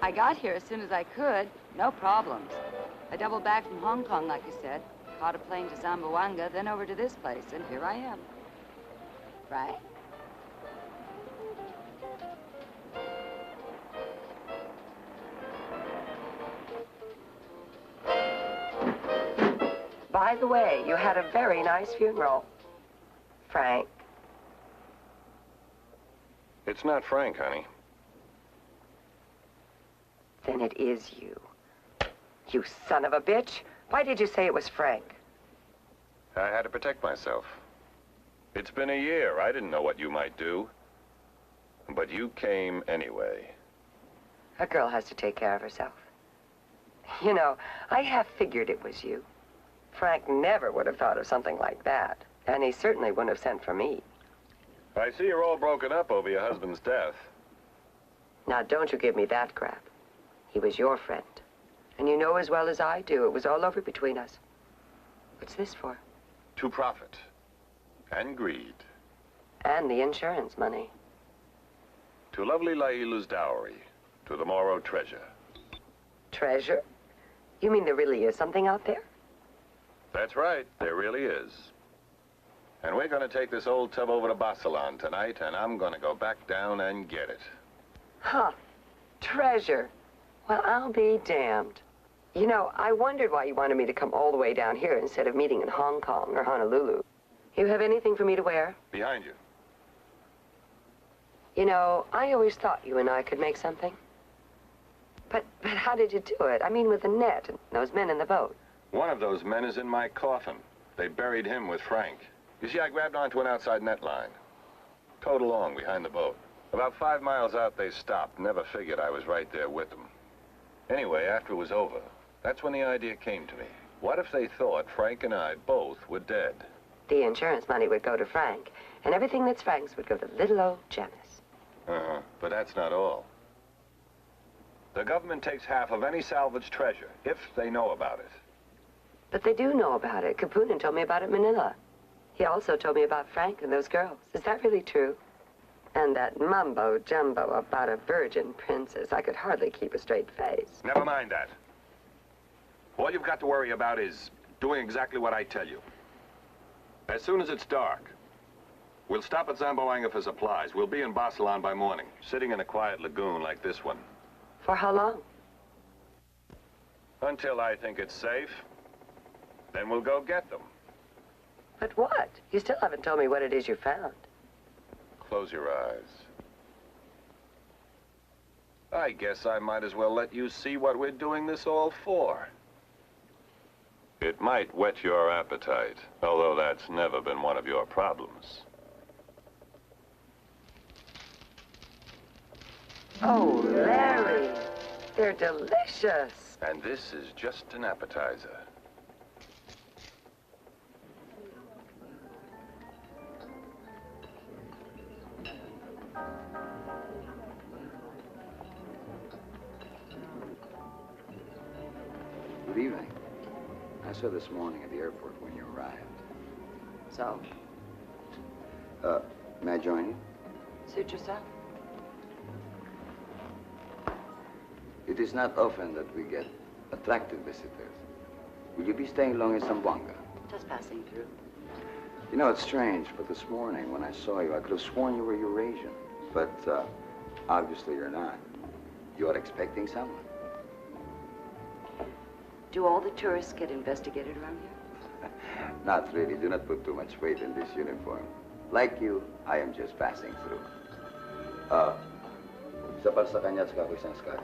C: I got here as soon as I could. No problems. I doubled back from Hong Kong, like I said. Caught a plane to Zamboanga, then over to this place, and here I am. Right?
L: By the way, you had a very nice funeral. Frank.
E: It's not Frank, honey.
L: Then it is you. You son of a bitch. Why did you say it was Frank?
E: I had to protect myself. It's been a year. I didn't know what you might do. But you came anyway.
L: A girl has to take care of herself. You know, I have figured it was you. Frank never would have thought of something like that. And he certainly wouldn't have sent for me.
E: I see you're all broken up over your husband's death.
L: Now, don't you give me that crap. He was your friend. And you know as well as I do, it was all over between us. What's this for?
E: To profit. And greed.
L: And the insurance money.
E: To lovely Laila's dowry. To the Moro treasure.
L: Treasure? You mean there really is something out there?
E: That's right, there really is. And we're going to take this old tub over to Basilan tonight, and I'm going to go back down and get it.
L: Huh. Treasure. Well, I'll be damned. You know, I wondered why you wanted me to come all the way down here instead of meeting in Hong Kong or Honolulu. You have anything for me to wear?
E: Behind you.
L: You know, I always thought you and I could make something. But how did you do it? I mean, with the net and those men in the boat.
E: One of those men is in my coffin. They buried him with Frank. You see, I grabbed onto an outside net line. Towed along behind the boat. About 5 miles out, they stopped. Never figured I was right there with them. Anyway, after it was over, that's when the idea came to me. What if they thought Frank and I both were dead?
L: The insurance money would go to Frank, and everything that's Frank's would go to little old Janice.
E: Uh-huh, but that's not all. The government takes half of any salvaged treasure, if they know about it.
L: But they do know about it. Kapunan told me about it in Manila. He also told me about Frank and those girls. Is that really true? And that mumbo-jumbo about a virgin princess. I could hardly keep a straight face.
E: Never mind that. All you've got to worry about is doing exactly what I tell you. As soon as it's dark, we'll stop at Zamboanga for supplies. We'll be in Basilan by morning, sitting in a quiet lagoon like this one.
L: For how long?
E: Until I think it's safe. Then we'll go get them.
L: But what? You still haven't told me what it is you found.
E: Close your eyes. I guess I might as well let you see what we're doing this all for. It might whet your appetite, although that's never been one of your problems.
L: Oh, Larry, they're delicious.
E: And this is just an appetizer.
M: Good evening. I saw this morning at the airport when you arrived.
C: So,
M: May I join you?
C: suit yourself.
M: It is not often that we get attractive visitors. Will you be staying long in Zamboanga?
C: Just passing through.
M: You know, it's strange, but this morning when I saw you, I could have sworn you were Eurasian. But obviously you're not. You're expecting someone.
C: Do all the tourists get investigated around here?
M: Not really. Do not put too much weight in this uniform. Like you, I am just passing through. Isa para sa kanya at saka ako isang scotch.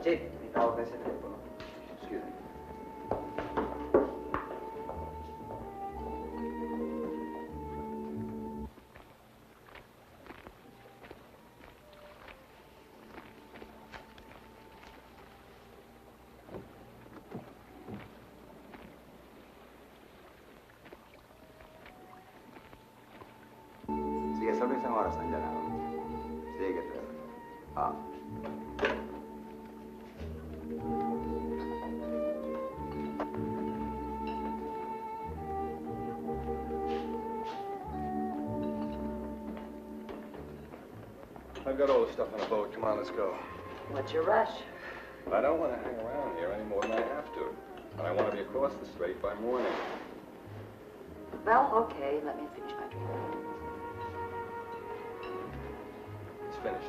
M: Chief, may tawag na sa telepono. Excuse me. Sige, sabi isang oras nandiyan ako. Sige, Trevor.
J: I've got all the stuff on the boat. Come on, let's go.
L: What's your rush?
G: But I don't want to hang around here any more than I have to. And I want to be across the strait by morning.
C: Well, okay, let me finish my drink.
G: It's finished.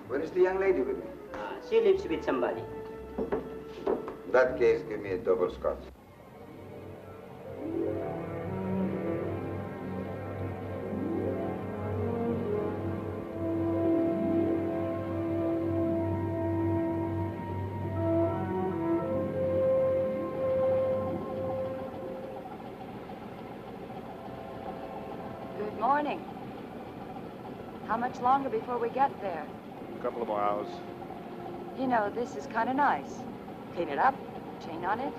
M: Where is the young lady with me?
N: She lives with somebody.
M: In that case, give me a double scotch.
C: Good morning. How much longer before we get there?
J: A couple of more hours.
C: You know, this is kind of nice. Clean it up, chain on it.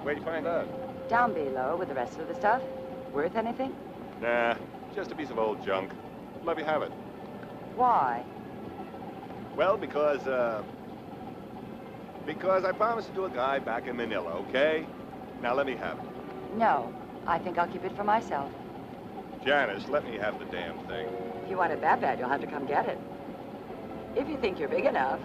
J: Where'd you find that?
C: Down below with the rest of the stuff. Worth anything?
J: Nah, just a piece of old junk. Let me have it.
C: Why?
J: Well, because I promised it to a guy back in Manila, okay? Now let me have it.
C: No, I think I'll keep it for myself.
J: Janice, let me have the damn thing.
C: If you want it that bad, you'll have to come get it. If you think you're big enough.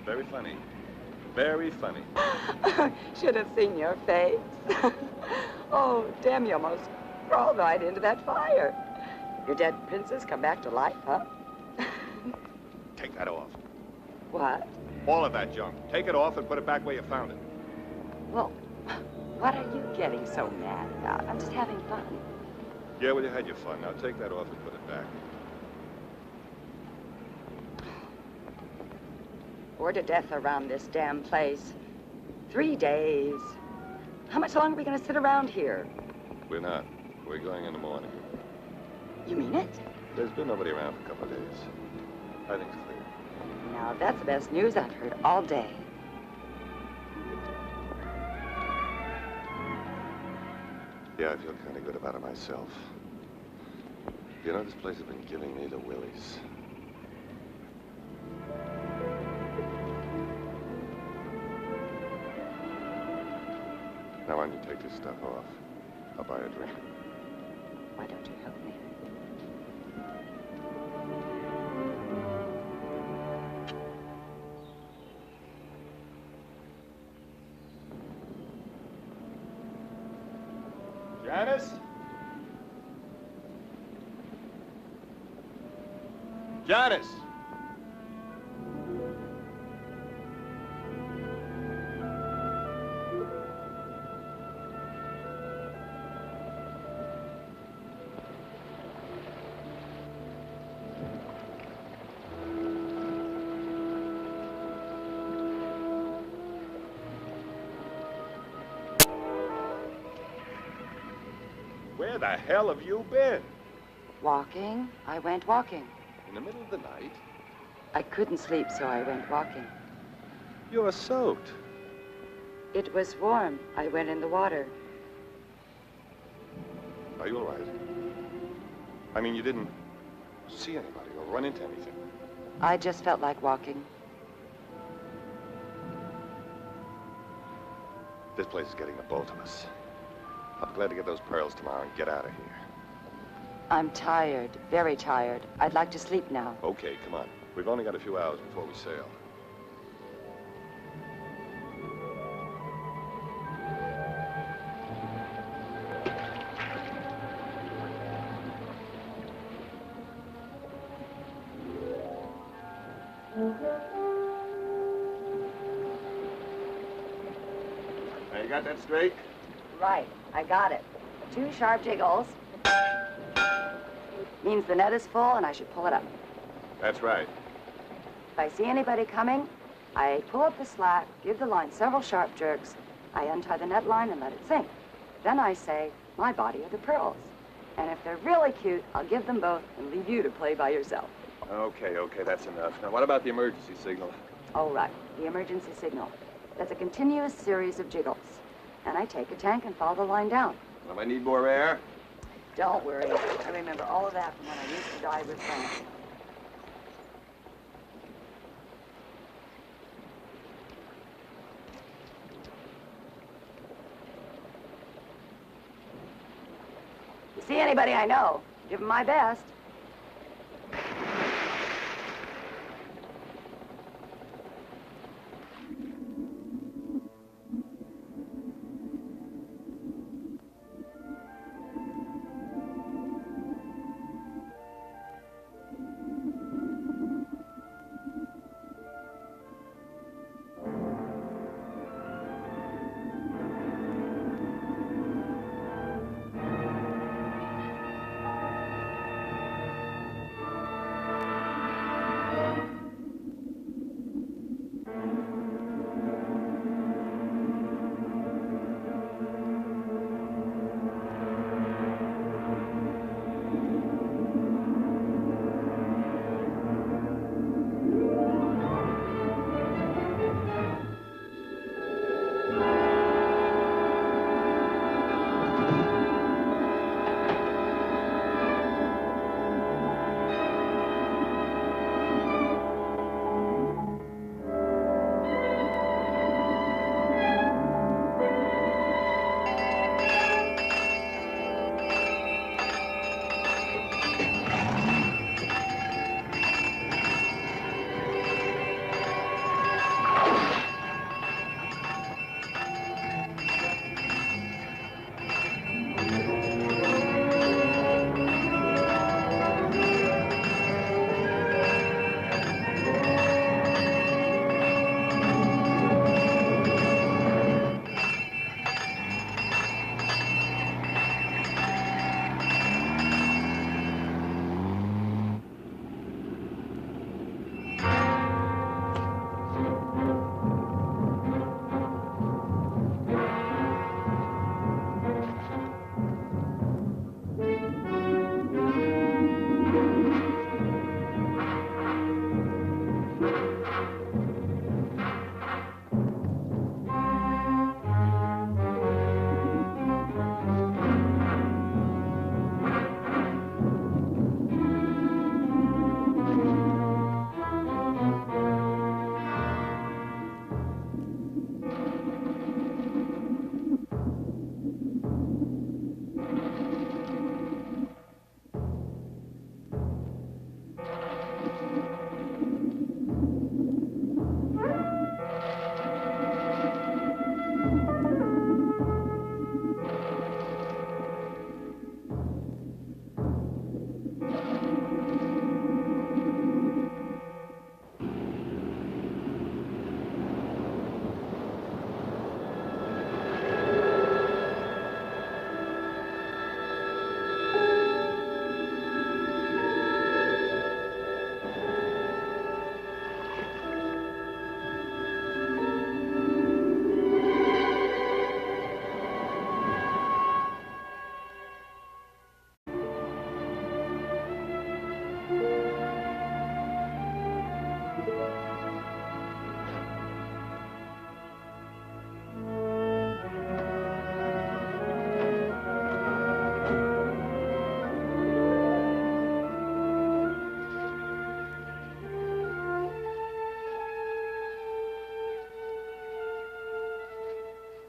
J: Very funny. Very funny.
C: Should have seen your face. Oh, damn, you almost crawled right into that fire. Your dead princess come back to life, huh?
J: Take that off.
C: What?
J: All of that junk. Take it off and put it back where you found it.
C: Well, what are you getting so mad about? I'm just having fun.
J: Yeah, well, you had your fun. Now take that off and put it back.
C: Bored to death around this damn place. 3 days. How much longer are we going to sit around here?
J: We're not. We're going in the morning.
C: You mean it?
J: There's been nobody around for a couple of days. I think it's clear.
C: Now, that's the best news I've heard all day.
J: Yeah, I feel kind of good about it myself. You know, this place has been giving me the willies. Now, why don't you take this stuff off? I'll buy a drink.
C: Why don't you help me?
J: Janice? Janice!
E: Where the hell have you been?
C: Walking. I went walking.
E: In the middle of the night?
C: I couldn't sleep, so I went walking.
E: You're soaked.
C: It was warm. I went in the water.
E: Are you all right? I mean, you didn't see anybody or run into anything.
C: I just felt like walking.
E: This place is getting the both of us. I'm glad to get those pearls tomorrow and get out of here.
C: I'm tired, very tired. I'd like to sleep now.
E: Okay, come on. We've only got a few hours before we sail. Now, you got that straight?
C: Right, I got it. 2 sharp jiggles means the net is full and I should pull it up.
E: That's right.
C: If I see anybody coming, I pull up the slack, give the line several sharp jerks, I untie the net line and let it sink. Then I say, my body are the pearls. And if they're really cute, I'll give them both and leave you to play by yourself.
E: Okay, that's enough. Now, what about the emergency signal?
C: Oh, right, the emergency signal. That's a continuous series of jiggles. And I take a tank and follow the line down.
E: Well, if I need more air?
C: Don't worry. I remember all of that from when I used to dive with Frank. You see anybody I know, give them my best.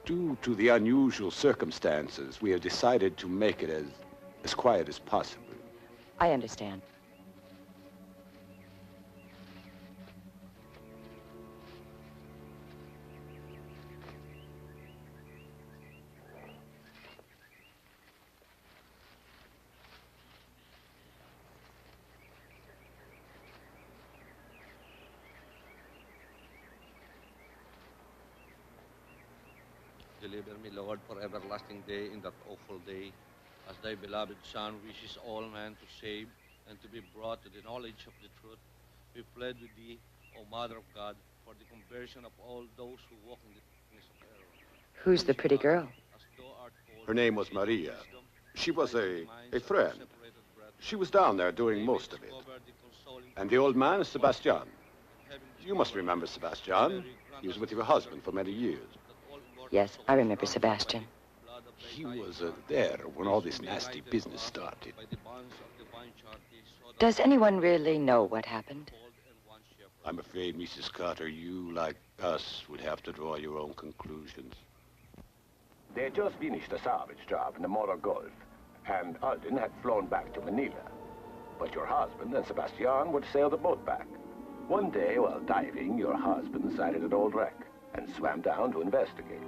B: Due to the unusual circumstances, we have decided to make it as quiet as possible.
C: I understand.
D: Deliver me, Lord, for everlasting day in that awful day, as thy beloved Son wishes all men to save and to be brought to the knowledge of the truth. We plead with thee, O Mother of God, for the conversion of all those who walk in the darkness of error.
C: Who's the pretty girl?
B: Her name was Maria. She was a friend. She was down there doing most of it. And the old man is Sebastian. You must remember Sebastian. He was with your husband for many years.
C: Yes, I remember Sebastian.
B: He was there when all this nasty business started.
C: Does anyone really know what happened?
B: I'm afraid, Mrs. Carter, you, like us, would have to draw your own conclusions.
K: They just finished a salvage job in the Moro Gulf, and Alden had flown back to Manila. But your husband and Sebastian would sail the boat back. One day, while diving, your husband sighted an old wreck and swam down to investigate.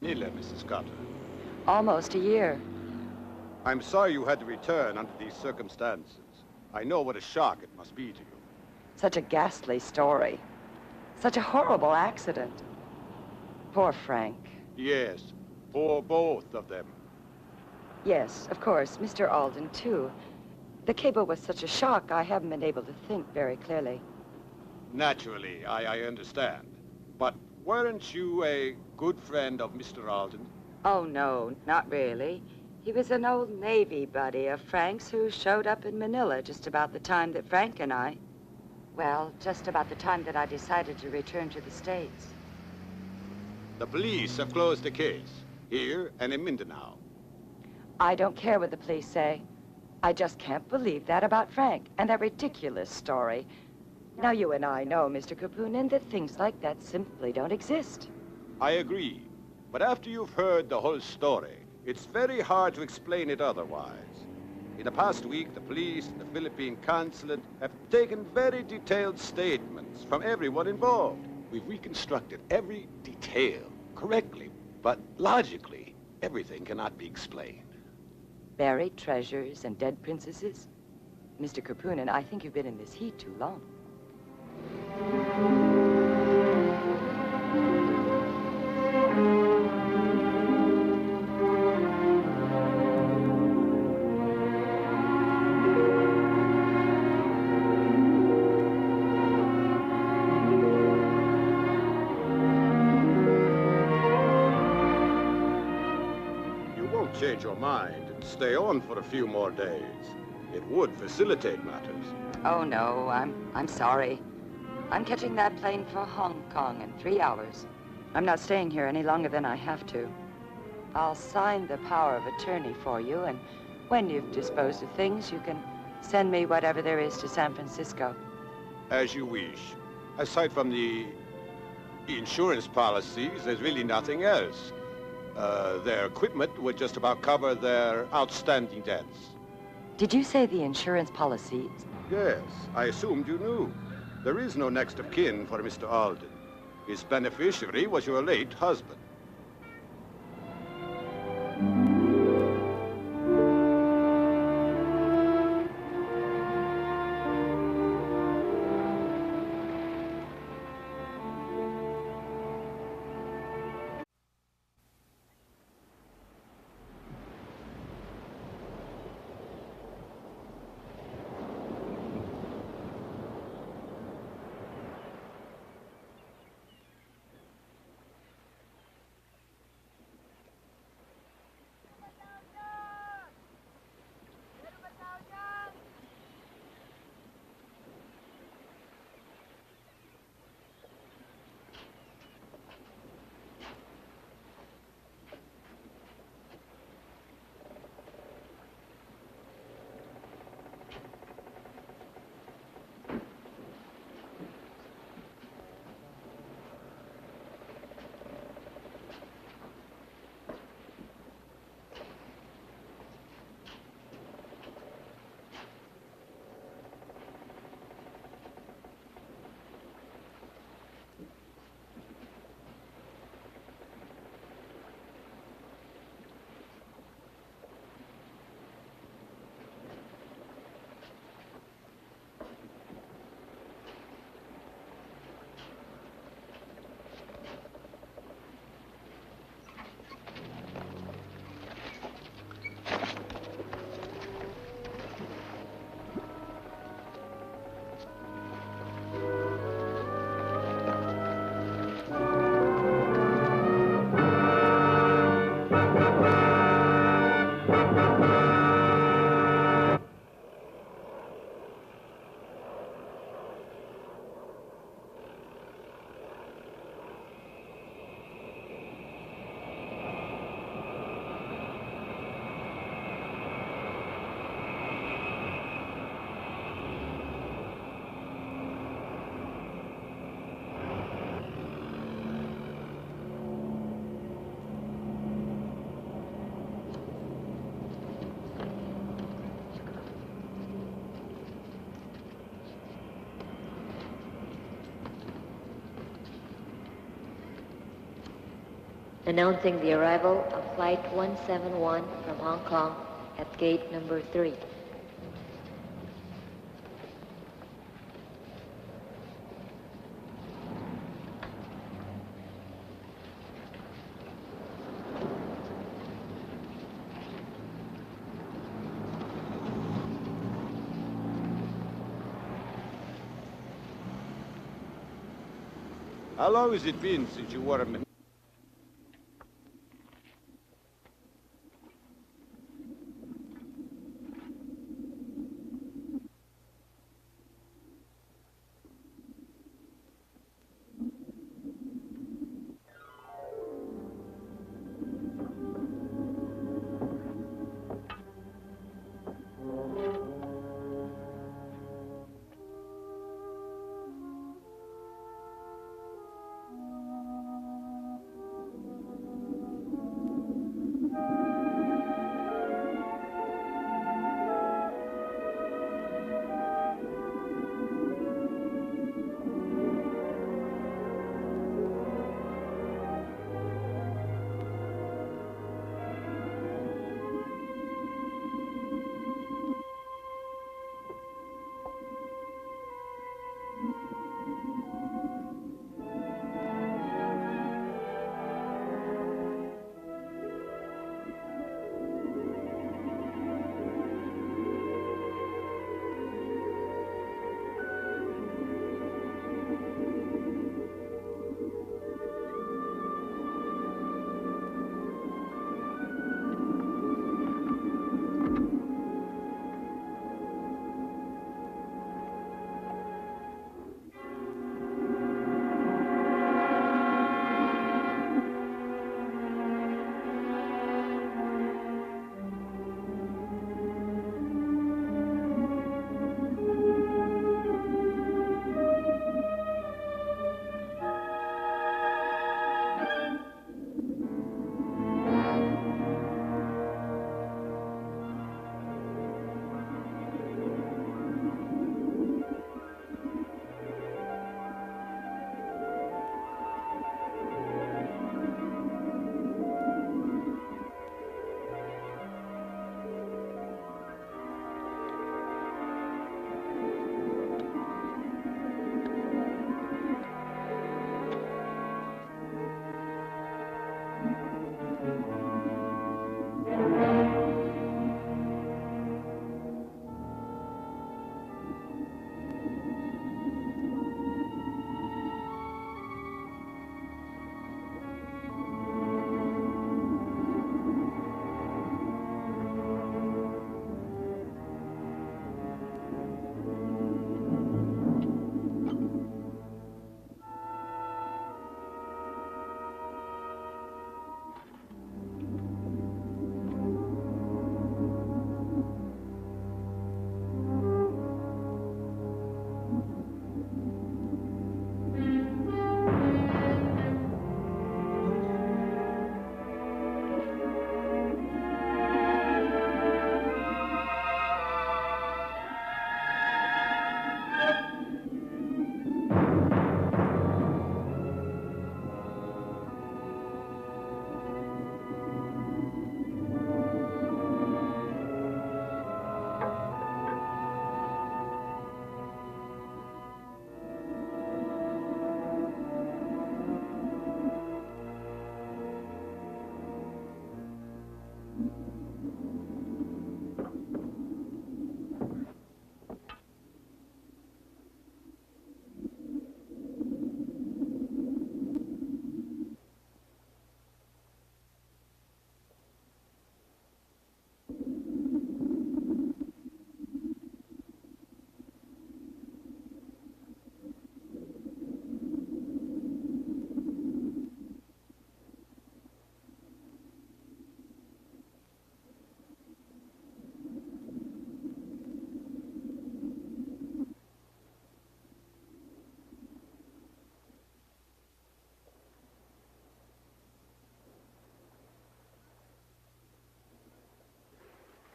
B: Manila, Mrs. Carter.
C: Almost a year.
B: I'm sorry you had to return under these circumstances. I know what a shock it must be to you.
C: Such a ghastly story. Such a horrible accident. Poor Frank.
B: Yes, for both of them.
C: Yes, of course, Mr. Alden, too. The cable was such a shock, I haven't been able to think very clearly.
B: Naturally, I understand. But weren't you a good friend of Mr. Alden?
C: Oh, no, not really. He was an old Navy buddy of Frank's who showed up in Manila just about the time that Frank and I... Well, just about the time that I decided to return to the States.
B: The police have closed the case, here and in Mindanao.
C: I don't care what the police say. I just can't believe that about Frank and that ridiculous story. Now, you and I know, Mr. Kapunin, that things like that simply don't exist.
B: I agree. But after you've heard the whole story, it's very hard to explain it otherwise. In the past week, the police and the Philippine consulate have taken very detailed statements from everyone involved. We've reconstructed every detail correctly, but logically, everything cannot be explained.
C: Buried treasures and dead princesses? Mr. Kapunin, I think you've been in this heat too long.
B: Change your mind and stay on for a few more days. It would facilitate matters.
C: Oh, no, I'm sorry. I'm catching that plane for Hong Kong in 3 hours. I'm not staying here any longer than I have to. I'll sign the power of attorney for you, and when you've disposed of things, you can send me whatever there is to San Francisco.
B: As you wish. Aside from the insurance policies, there's really nothing else. Their equipment would just about cover their outstanding debts.
C: Did you say the insurance policies?
B: Yes, I assumed you knew. There is no next of kin for Mr. Alden. His beneficiary was your late husband.
A: announcing the arrival of Flight 171 from Hong Kong at gate number 3.
B: How long has it been since you were a man?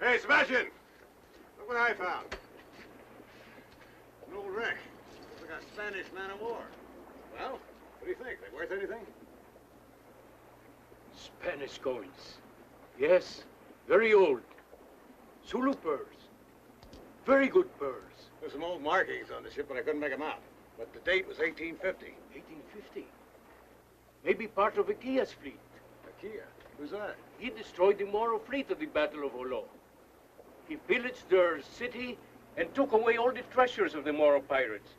J: Hey, Sebastian! Look what I found. An old wreck. Looks like a Spanish man-of-war. Well, what do you think? They worth anything?
F: Spanish coins. Yes, very old. Zulu pearls. Very good pearls.
J: There's some old markings on the ship, but I couldn't make them out. But the date was 1850.
F: 1850. Maybe part of Akia's fleet.
J: Akia? Who's that?
F: He destroyed the Moro fleet at the Battle of Jolo. He pillaged their city and took away all the treasures of the Moro pirates.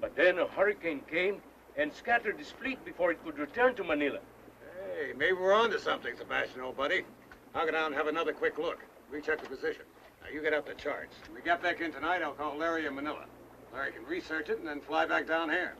F: But then a hurricane came and scattered his fleet before it could return to Manila.
J: Hey, maybe we're on to something, Sebastian, old buddy. I'll go down and have another quick look. Recheck the position. Now, you get out the charts. When we get back in tonight, I'll call Larry in Manila. Larry can research it and then fly back down here.